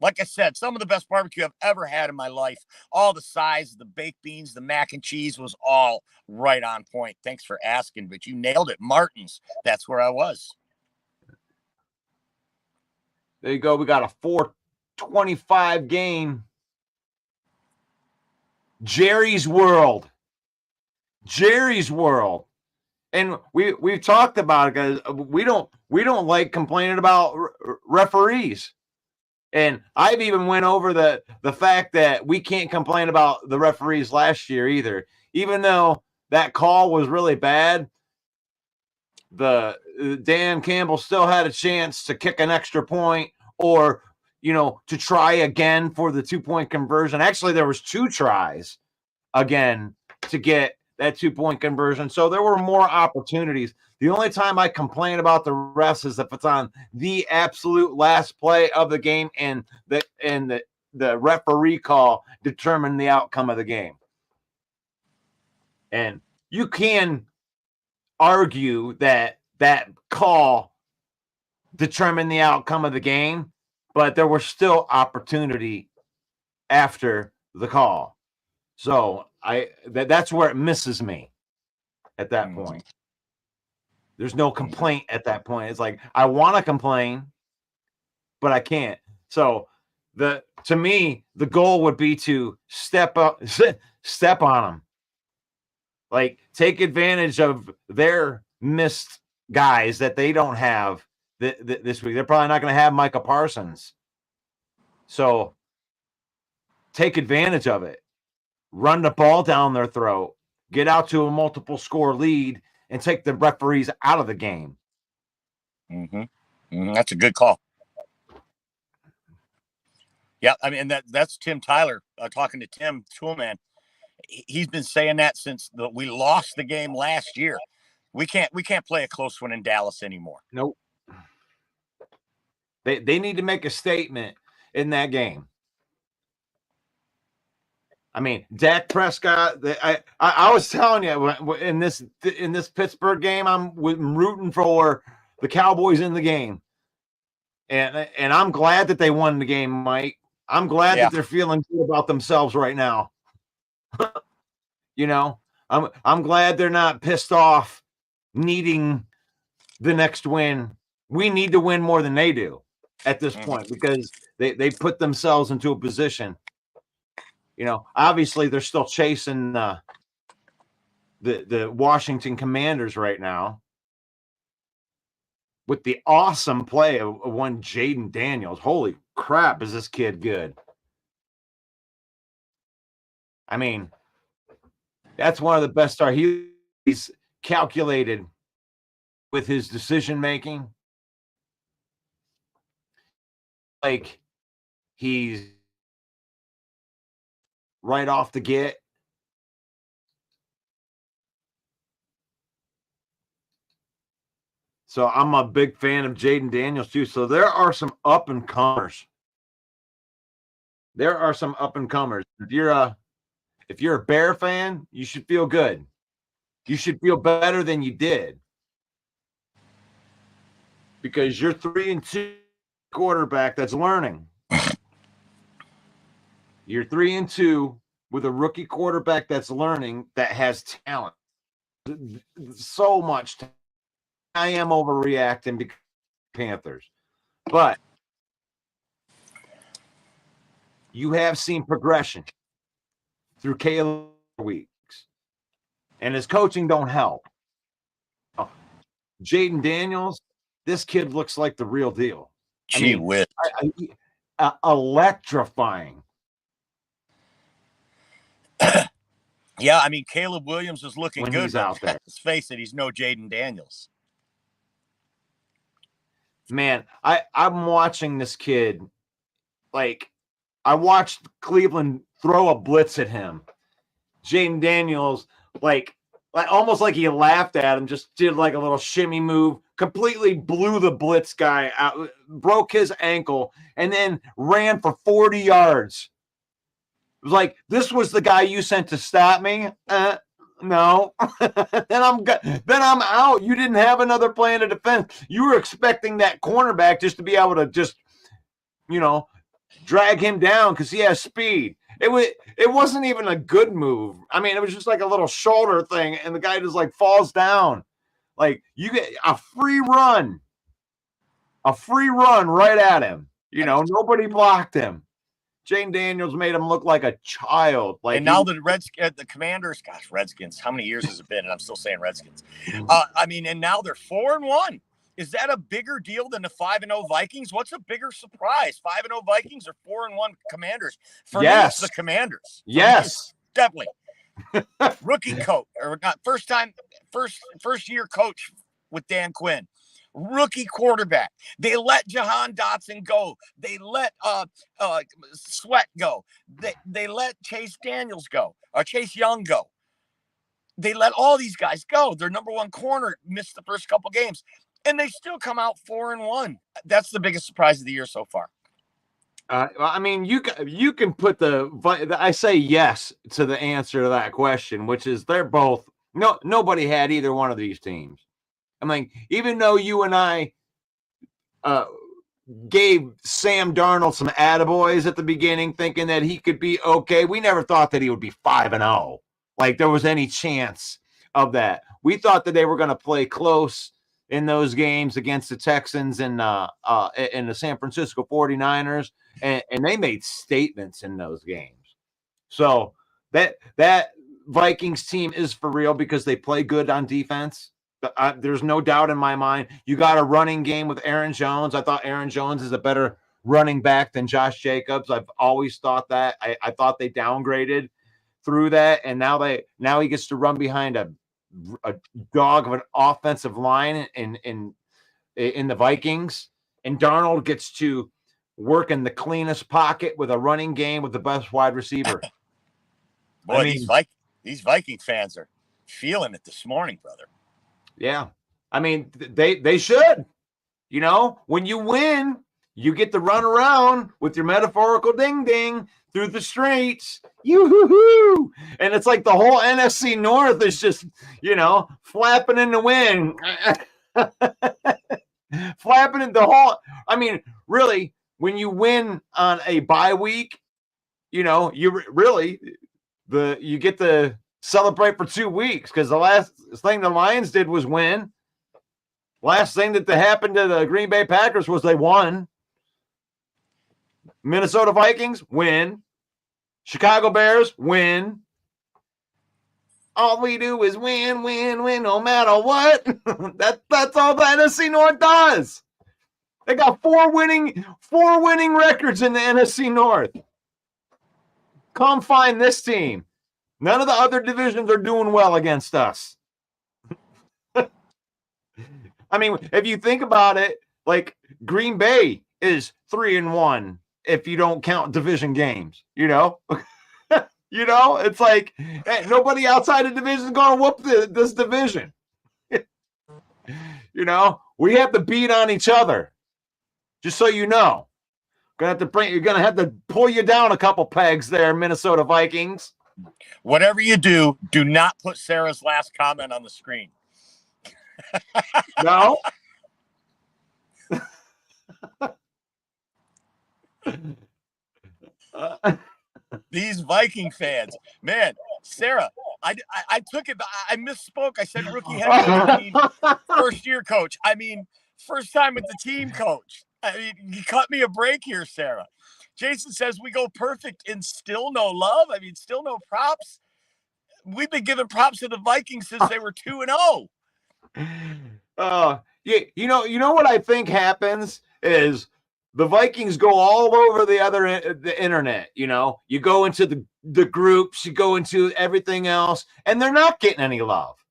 Like I said, some of the best barbecue I've ever had in my life. All the size, the baked beans, the mac and cheese was all right on point. Thanks for asking, but you nailed it. Martin's, that's where I was. There you go. We got a 4:25 game. Jerry's World. And we've talked about it, guys. We don't like complaining about referees. And I've even went over the fact that we can't complain about the referees last year either. Even though that call was really bad, the Dan Campbell still had a chance to kick an extra point, or to try again for the 2-point conversion. Actually, there was 2 tries again to get that 2-point conversion. So there were more opportunities. The only time I complain about the refs is if it's on the absolute last play of the game and the referee call determined the outcome of the game. And you can argue that call determined the outcome of the game, but there was still opportunity after the call. So that's where it misses me at that point. There's no complaint at that point. It's like, I want to complain, but I can't. So to me, the goal would be to step on them. Like, take advantage of their missed guys that they don't have this week. They're probably not going to have Micah Parsons. So take advantage of it. Run the ball down their throat. Get out to a multiple score lead and take the referees out of the game. That's a good call. Yeah, I mean, that's Tim Tyler talking to Tim Toolman. He's been saying that since we lost the game last year. We can't play a close one in Dallas anymore. Nope. They need to make a statement in that game. I mean, Dak Prescott. I was telling you in this Pittsburgh game, I'm rooting for the Cowboys in the game, and I'm glad that they won the game, Mike. I'm glad that they're feeling good about themselves right now. You know, I'm glad they're not pissed off, needing the next win. We need to win more than they do at this point because they put themselves into a position. You know, obviously they're still chasing the Washington Commanders right now with the awesome play of one Jaden Daniels. Holy crap, is this kid good? I mean, that's one of the best stars. He's calculated with his decision making. Like, he's right off the get. So I'm a big fan of Jaden Daniels too. So there are some up and comers. If you're a Bear fan, you should feel good. You should feel better than you did because you're 3-2 quarterback that's learning. You're 3-2 with a rookie quarterback that's learning, that has talent. So much talent. I am overreacting because Panthers, but you have seen progression through Caleb weeks, and his coaching don't help. Jaden Daniels, this kid looks like the real deal. Gee whiz. Electrifying. Yeah, I mean, Caleb Williams is looking when good. He's out there. Let's face it, he's no Jaden Daniels. Man, I'm watching this kid. Like, I watched Cleveland throw a blitz at him. Jaden Daniels, like almost like he laughed at him, just did like a little shimmy move, completely blew the blitz guy out, broke his ankle, and then ran for 40 yards. It was like, this was the guy you sent to stop me? No. then I'm out. You didn't have another plan of defense. You were expecting that cornerback just to be able to just, drag him down because he has speed. It wasn't even a good move. I mean, it was just like a little shoulder thing, and the guy just like falls down. Like, you get a free run right at him. Nobody blocked him. Jaden Daniels made him look like a child. Like, and now the Commanders, gosh, Redskins. How many years has it been? And I'm still saying Redskins. And now they're 4-1. Is that a bigger deal than the 5-0 Vikings? What's a bigger surprise? 5-0 Vikings or 4-1 Commanders? For me, it's the Commanders. Yes, definitely. Rookie coach, or not first year coach with Dan Quinn. Rookie quarterback. They let Jahan Dotson go. They let Sweat go. They let Chase Daniels go, or Chase Young go. They let all these guys go. Their number one corner missed the first couple games, and they still come out 4-1. That's the biggest surprise of the year so far. I mean, you can put I say yes to the answer to that question, which is they're both. Nobody had either one of these teams. I mean, even though you and I gave Sam Darnold some attaboys at the beginning, thinking that he could be okay, we never thought that he would be 5-0. Like, there was any chance of that. We thought that they were going to play close in those games against the Texans and the San Francisco 49ers, and they made statements in those games. So that Vikings team is for real because they play good on defense. There's no doubt in my mind. You got a running game with Aaron Jones. I thought Aaron Jones is a better running back than Josh Jacobs. I've always thought that. I thought they downgraded through that, and now he gets to run behind a dog of an offensive line in the Vikings, and Darnold gets to work in the cleanest pocket with a running game with the best wide receiver. Boy, these Viking fans are feeling it this morning, brother. Yeah. I mean, they should. You know, when you win, you get to run around with your metaphorical ding-ding through the streets. Yoo-hoo-hoo! And it's like the whole NFC North is just, you know, flapping in the wind. Flapping in the whole. I mean, really, when you win on a bye week, you know, you get to celebrate for 2 weeks because the last thing the Lions did was win. Last thing that happened to the Green Bay Packers was they won. Minnesota Vikings win. Chicago Bears win. All we do is win, win, win, no matter what. That's all the NFC North does. They got four winning records in the NFC North. Come find this team. None of the other divisions are doing well against us. I mean, if you think about it, like Green Bay is 3-1 if you don't count division games, you know? You know, it's like nobody outside the division is going to whoop this division. You know, we have to beat on each other. Just so you know. You're going to have to pull you down a couple pegs there, Minnesota Vikings. Whatever you do, do not put Sarah's last comment on the screen. No. These Viking fans, man, Sarah, I took it. I misspoke. I said rookie head coach. I mean, first year coach. I mean, first time with the team coach. I mean, you cut me a break here, Sarah. Jason says we go perfect and still no love. I mean, still no props. We've been giving props to the Vikings since they were 2-0. Yeah, you know what I think happens is the Vikings go all over the internet. You know, you go into the groups, you go into everything else, and they're not getting any love.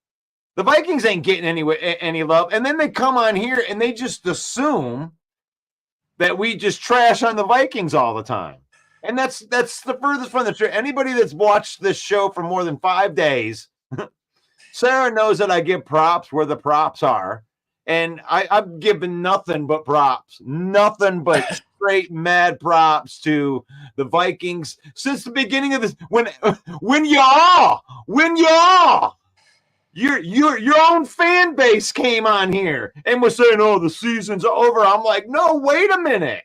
The Vikings ain't getting any love, and then they come on here and they just assume that we just trash on the Vikings all the time. And that's the furthest from the truth. Anybody that's watched this show for more than 5 days, Sarah knows that I give props where the props are. And I've given nothing but props, nothing but straight mad props to the Vikings since the beginning of this. When your own fan base came on here and was saying, "Oh, the season's over." I'm like, no, wait a minute.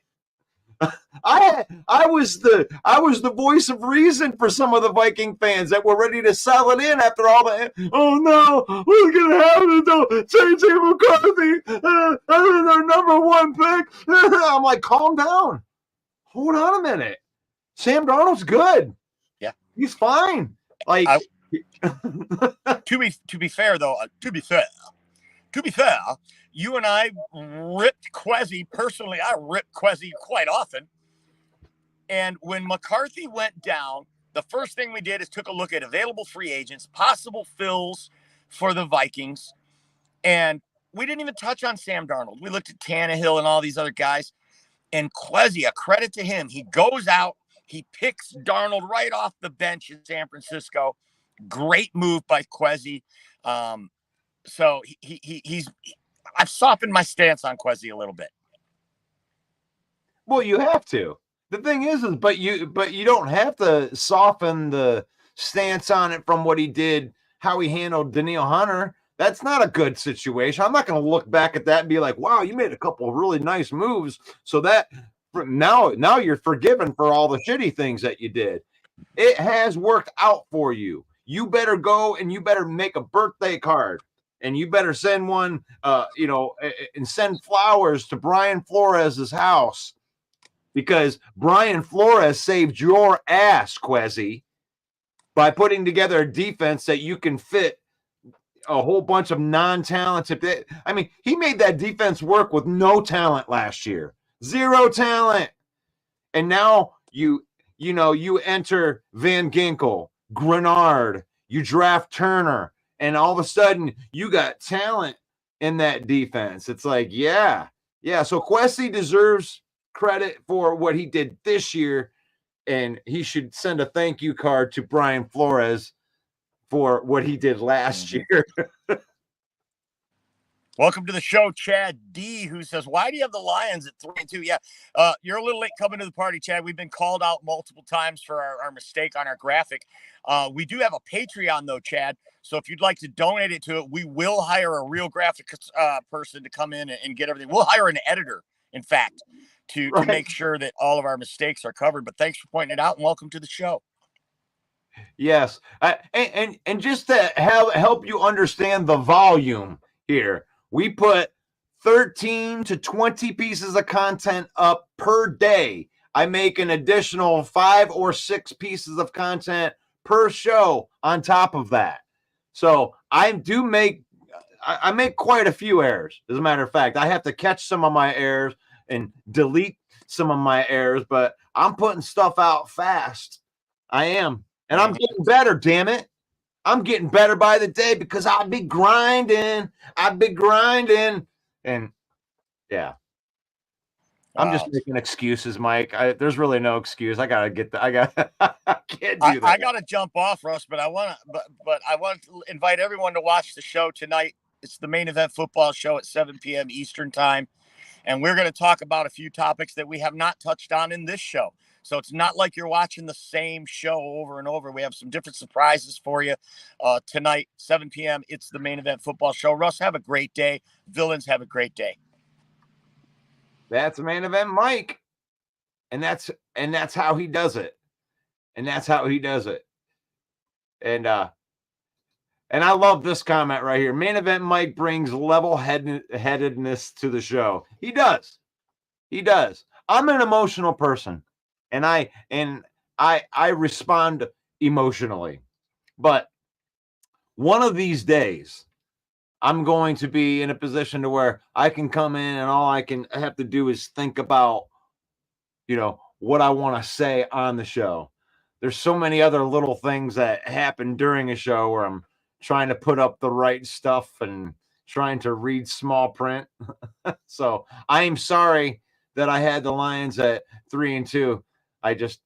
I was the voice of reason for some of the Viking fans that were ready to sell it in after all the. Oh no, we're gonna have it though. JJ McCarthy, that is our number one pick. I'm like, calm down, hold on a minute. Sam Darnold's good. Yeah, he's fine. Like, to be fair though, to be fair. You and I ripped Quezzy personally. I ripped Quezzy quite often. And when McCarthy went down, the first thing we did is took a look at available free agents, possible fills for the Vikings. And we didn't even touch on Sam Darnold. We looked at Tannehill and all these other guys. And Quezzy, a credit to him, he goes out, he picks Darnold right off the bench in San Francisco. Great move by Quezzy. So I've softened my stance on Quezzy a little bit. Well, you have to. The thing is but you don't have to soften the stance on it from what he did, how he handled Danielle Hunter. That's not a good situation. I'm not going to look back at that and be like, wow, you made a couple of really nice moves. So that now you're forgiven for all the shitty things that you did. It has worked out for you. You better go and you better make a birthday card. And you better send one, and send flowers to Brian Flores' house because Brian Flores saved your ass, Quezzy, by putting together a defense that you can fit a whole bunch of non-talented. I mean, he made that defense work with no talent last year. Zero talent. And now you enter Van Ginkel, Grenard, you draft Turner, and all of a sudden you got talent in that defense. It's like, yeah. So Quessy deserves credit for what he did this year, and he should send a thank you card to Brian Flores for what he did last year. Welcome to the show, Chad D, who says, why do you have the Lions at 3-2? Yeah, you're a little late coming to the party, Chad. We've been called out multiple times for our mistake on our graphic. We do have a Patreon, though, Chad. So if you'd like to donate it to it, we will hire a real graphic person to come in and get everything. We'll hire an editor, in fact, to make sure that all of our mistakes are covered. But thanks for pointing it out, and welcome to the show. Yes. And just to help you understand the volume here, we put 13 to 20 pieces of content up per day. I make an additional 5 or 6 pieces of content per show on top of that. So I make quite a few errors. As a matter of fact, I have to catch some of my errors and delete some of my errors, but I'm putting stuff out fast. I am. And I'm getting better, damn it. I'm getting better by the day because I've been grinding. And yeah. I'm just making excuses, Mike. There's really no excuse. I can't do that. I gotta jump off, Russ, but I want to invite everyone to watch the show tonight. It's the Main Event Football Show at 7 p.m. Eastern time. And we're going to talk about a few topics that we have not touched on in this show. So it's not like you're watching the same show over and over. We have some different surprises for you tonight, 7 p.m. It's the Main Event Football Show. Russ, have a great day. Villains, have a great day. That's Main Event Mike. And that's how he does it. And I love this comment right here. Main Event Mike brings level-headedness to the show. He does. I'm an emotional person, and I respond emotionally. But one of these days, I'm going to be in a position to where I can come in and all I have to do is think about, what I want to say on the show. There's so many other little things that happen during a show where I'm trying to put up the right stuff and trying to read small print. So I am sorry that I had the Lions at 3-2. I just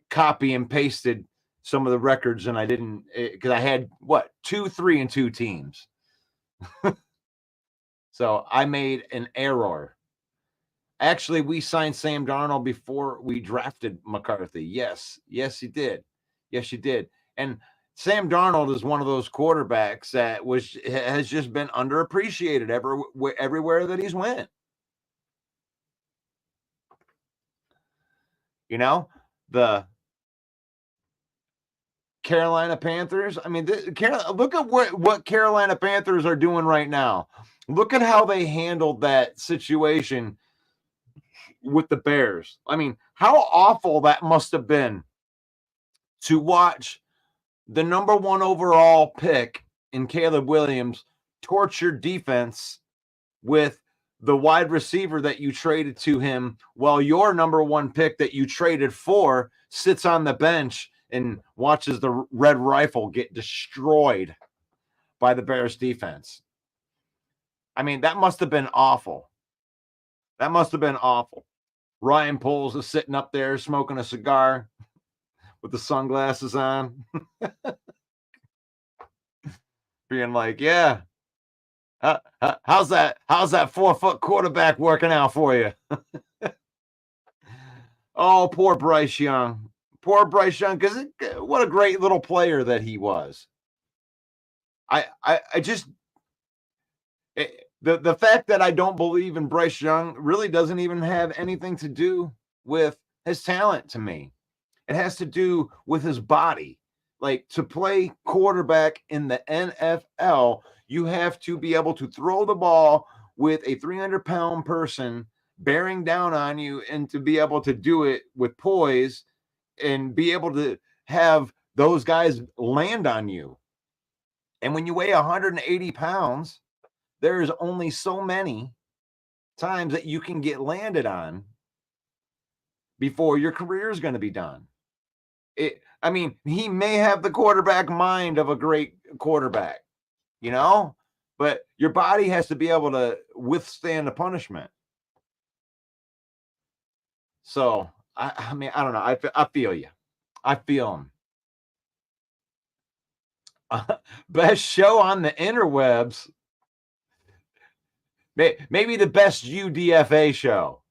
copy and pasted some of the records, and I didn't, because I had 2 3-2 teams. So I made an error. Actually, we signed Sam Darnold before we drafted McCarthy. Yes, he did. And Sam Darnold is one of those quarterbacks that has just been underappreciated everywhere that he's went. The Carolina Panthers. I mean, look at what Carolina Panthers are doing right now. Look at how they handled that situation with the Bears. I mean, how awful that must have been to watch the number 1 overall pick in Caleb Williams torture defense with the wide receiver that you traded to him, while your number 1 pick that you traded for sits on the bench and watches the Red Rifle get destroyed by the Bears defense. I mean, that must have been awful. Ryan Poles is sitting up there smoking a cigar with the sunglasses on. Being like, yeah, how's that 4-foot quarterback working out for you? Oh, poor Bryce Young. Because what a great little player that he was. The fact that I don't believe in Bryce Young really doesn't even have anything to do with his talent to me. It has to do with his body. Like, to play quarterback in the NFL, you have to be able to throw the ball with a 300-pound person bearing down on you, and to be able to do it with poise and be able to have those guys land on you. And when you weigh 180 pounds, there's only so many times that you can get landed on before your career is going to be done. I mean, he may have the quarterback mind of a great quarterback, you know, but your body has to be able to withstand the punishment. So, I mean, I don't know. I feel you. I feel him. Best show on the interwebs. Maybe the best UDFA show.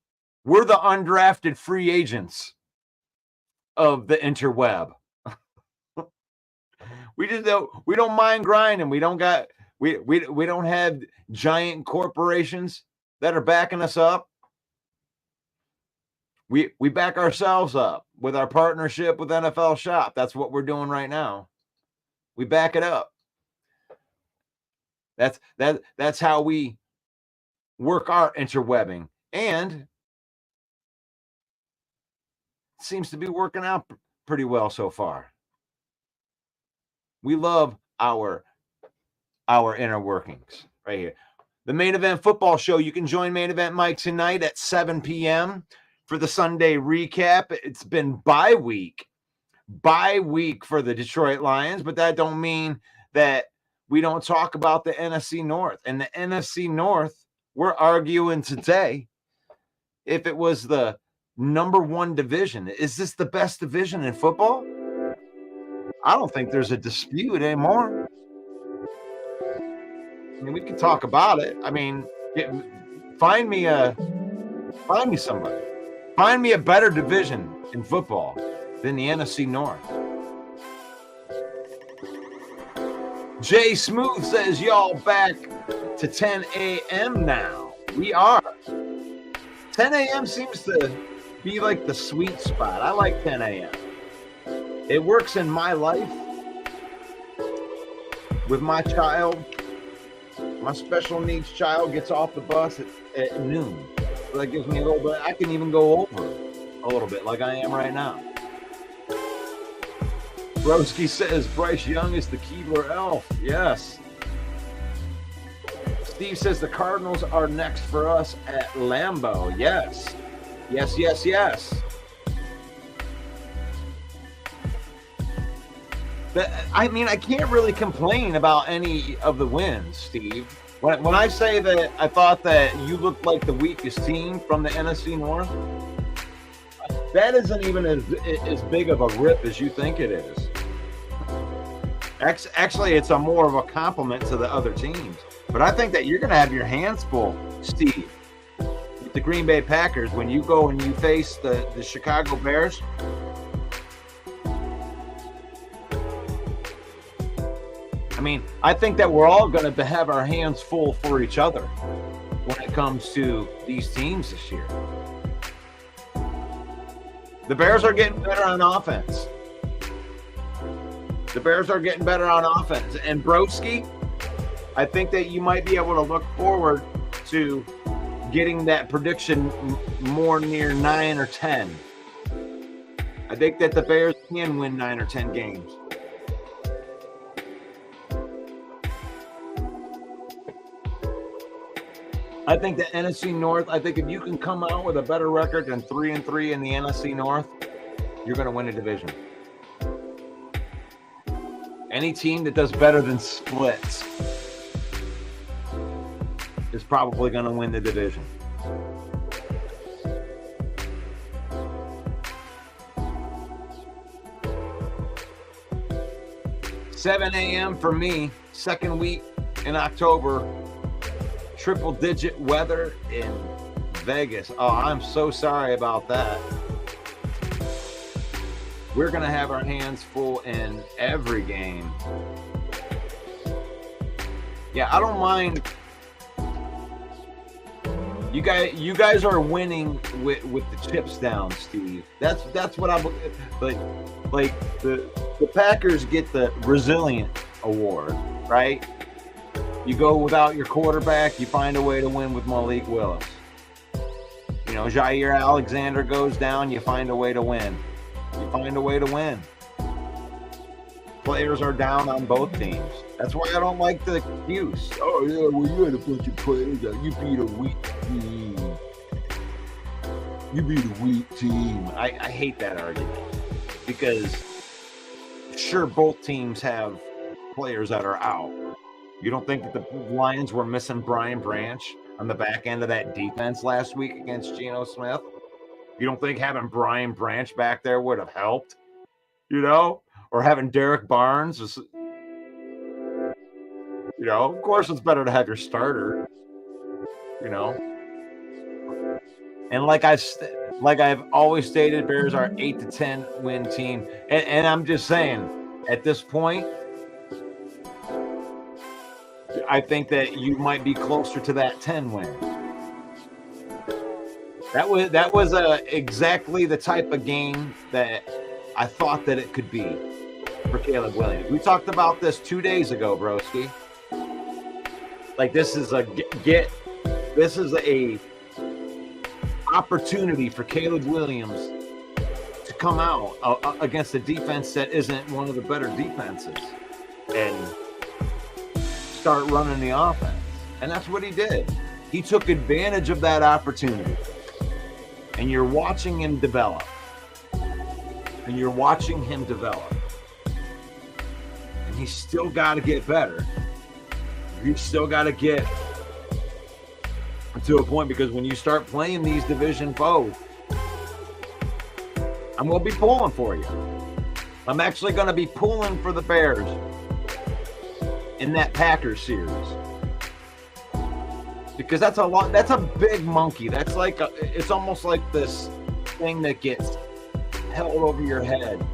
We're the undrafted free agents of the interweb. We don't mind grinding. We don't have giant corporations that are backing us up. We back ourselves up with our partnership with NFL Shop. That's what we're doing right now. We back it up. That's how we work our interwebbing, and it seems to be working out pretty well so far. We love our inner workings right here. The Main Event Football Show. You can join Main Event Mike tonight at 7 p.m. for the Sunday recap. It's been bye week for the Detroit Lions, but that don't mean that we don't talk about the NFC North. And the NFC North, we're arguing today if it was the number one division. Is this the best division in football? I don't think there's a dispute anymore. I mean, we can talk about it. I mean, find me somebody. Find me a better division in football than the NFC North. Jay Smooth says, y'all back to 10 a.m. now. We are. 10 a.m. seems to be like the sweet spot. I like 10 a.m. It works in my life with my child. My special needs child gets off the bus at noon. So that gives me a little bit. I can even go over a little bit like I am right now. Broski says Bryce Young is the Keebler elf. Yes. Steve says the Cardinals are next for us at Lambeau. Yes. Yes, yes, yes. I mean, I can't really complain about any of the wins, Steve. When I say that I thought that you looked like the weakest team from the NFC North, that isn't even as big of a rip as you think it is. Actually, it's more of a compliment to the other teams. But I think that you're going to have your hands full, Steve, with the Green Bay Packers when you go and you face the Chicago Bears. I mean, I think that we're all going to have our hands full for each other when it comes to these teams this year. The Bears are getting better on offense. The Bears are getting better on offense. And Broski, I think that you might be able to look forward to getting that prediction more near 9 or 10. I think that the Bears can win 9 or 10 games. I think the NFC North, I think if you can come out with a better record than 3-3 in the NFC North, you're going to win a division. Any team that does better than splits is probably going to win the division. $7 a.m. for me, second week in October. Triple-digit weather in Vegas. Oh, I'm so sorry about that. We're going to have our hands full in every game. Yeah, I don't mind. You guys are winning with the chips down, Steve. That's what I'm like. The Packers get the Resilient Award, right? You go without your quarterback, you find a way to win with Malik Willis. You know, Jair Alexander goes down, you find a way to win. You find a way to win. Players are down on both teams. That's why I don't like the excuse. Oh, yeah, well, you had a bunch of players that you beat a weak team. You beat a weak team. I hate that argument because, sure, both teams have players that are out. You don't think that the Lions were missing Brian Branch on the back end of that defense last week against Geno Smith? You don't think having Brian Branch back there would have helped? You know? Or having Derek Barnes? You know, of course it's better to have your starter. You know? And like I've always stated, Bears are 8 to 10 win team. And I'm just saying, at this point, I think that you might be closer to that 10 win. That was exactly the type of game that I thought that it could be for Caleb Williams. We talked about this 2 days ago, broski. Like this is a opportunity for Caleb Williams to come out against a defense that isn't one of the better defenses and start running the offense. And that's what he did. He took advantage of that opportunity. And you're watching him develop. And he's still got to get better. He's still got to get to a point, because when you start playing these division foes, I'm going to be pulling for you. I'm actually going to be pulling for the Bears in that Packers series, because that's a big monkey. That's like it's almost like this thing that gets held over your head.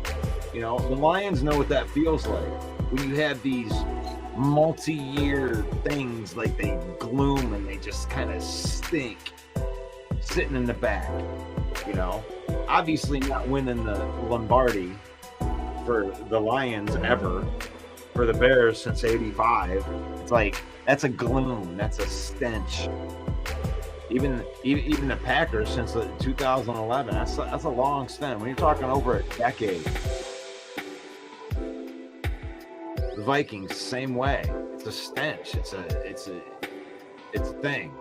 You know, the Lions know what that feels like when you have these multi-year things, like they gloom and they just kind of stink sitting in the back. You know, obviously not winning the Lombardi for the Lions ever. For the Bears since '85, it's like that's a gloom, that's a stench. Even the Packers since 2011, that's a long stint. When you're talking over a decade, the Vikings same way. It's a stench. It's a thing.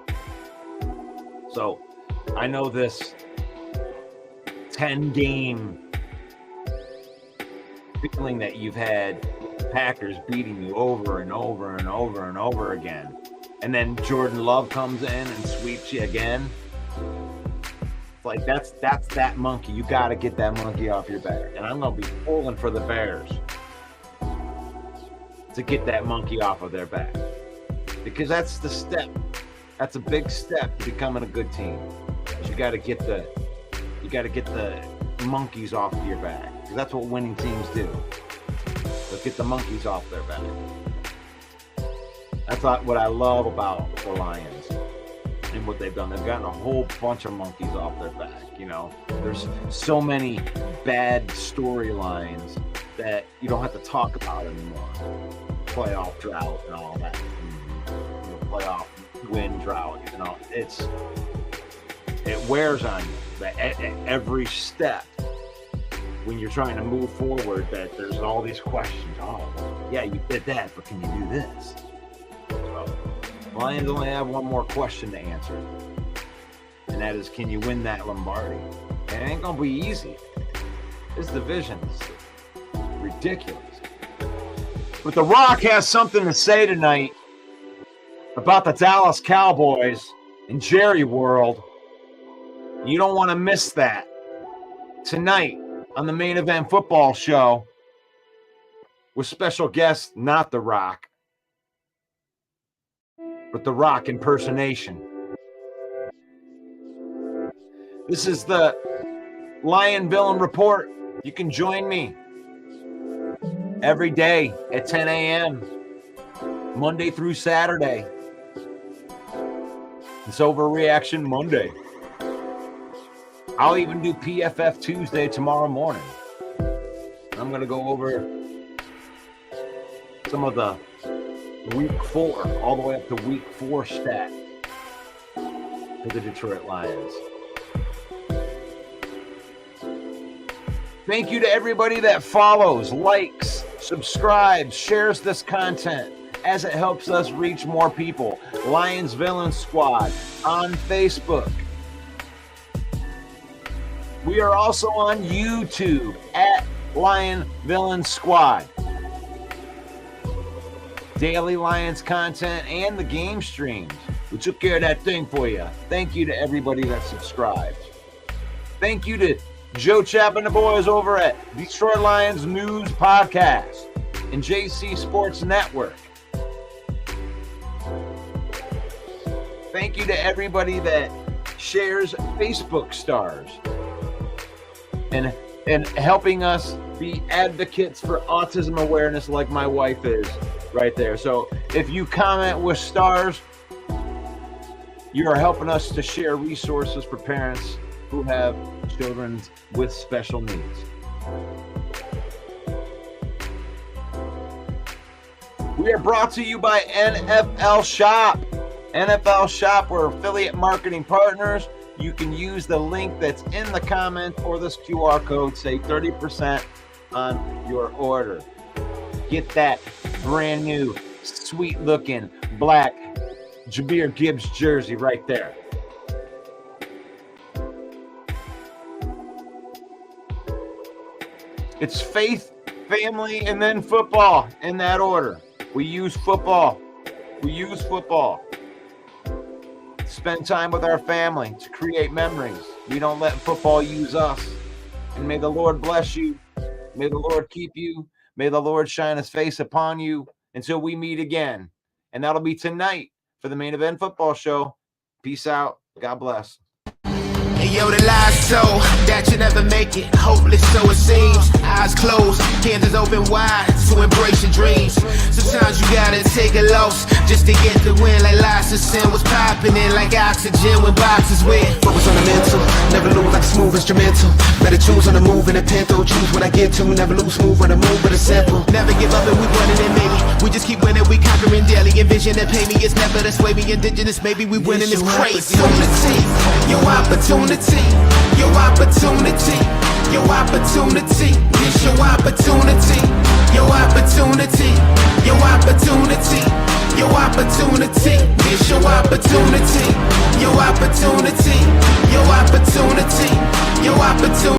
So I know this 10-game feeling that you've had. Packers beating you over and over and over and over again, and then Jordan Love comes in and sweeps you again. It's like that's that monkey. You got to get that monkey off your back, and I'm gonna be pulling for the Bears to get that monkey off of their back, because that's the step. That's a big step to becoming a good team. You got to get the monkeys off of your back, because that's what winning teams do. Let's get the monkeys off their back. That's what I love about the Lions and what they've done. They've gotten a whole bunch of monkeys off their back. You know, there's so many bad storylines that you don't have to talk about anymore. Playoff drought and all that. You know, playoff win drought. You know, it wears on you at every step. When you're trying to move forward, that there's all these questions. Oh, yeah, you did that, but can you do this? So, Lions only have one more question to answer, and that is, can you win that Lombardi? It ain't gonna be easy. This division is ridiculous. But The Rock has something to say tonight about the Dallas Cowboys and Jerry World. You don't want to miss that tonight on the Main Event Football Show with special guest, not The Rock, but The Rock impersonation. This is the Lion Villain Report. You can join me every day at 10 a.m., Monday through Saturday. It's Overreaction Monday. I'll even do PFF Tuesday tomorrow morning. I'm going to go over some of the week 4, all the way up to week 4 stats for the Detroit Lions. Thank you to everybody that follows, likes, subscribes, shares this content as it helps us reach more people. Lions Villain Squad on Facebook. We are also on YouTube at Lion Villain Squad. Daily Lions content and the game streams. We took care of that thing for you. Thank you to everybody that subscribed. Thank you to Joe Chap and the boys over at Detroit Lions News Podcast and JC Sports Network. Thank you to everybody that shares Facebook stars and helping us be advocates for autism awareness like my wife is right there. So if you comment with stars, you are helping us to share resources for parents who have children with special needs. We are brought to you by NFL Shop. NFL Shop, we're affiliate marketing partners. You can use the link that's in the comment or this QR code, save 30% on your order. Get that brand new, sweet looking black Jahmyr Gibbs jersey right there. It's faith, family, and then football in that order. We use football. Spend time with our family to create memories. We don't let football use us. And may the Lord bless you. May the Lord keep you. May the Lord shine his face upon you until we meet again. And that'll be tonight for the Main Event Football Show. Peace out. God bless. Hey yo, the lies so that you never make it. Hopeless, so it seems. Eyes closed, hands open wide to embrace your dreams. Sometimes you gotta take a loss just to get the win. Like lots of sin was popping in like oxygen when boxes wet. Focus on the mental, never lose like a smooth instrumental. Better choose on the move in a pinto. Choose what I get to, never lose smooth on the move, but it's simple. Never give up and we running it, maybe. We just keep winning, we conquering daily. Envision that pay me, it's never the sway me. Indigenous, maybe we winning this crazy. Your opportunity. Your opportunity, your opportunity, it's your opportunity, your opportunity, your opportunity, your opportunity, it's your opportunity.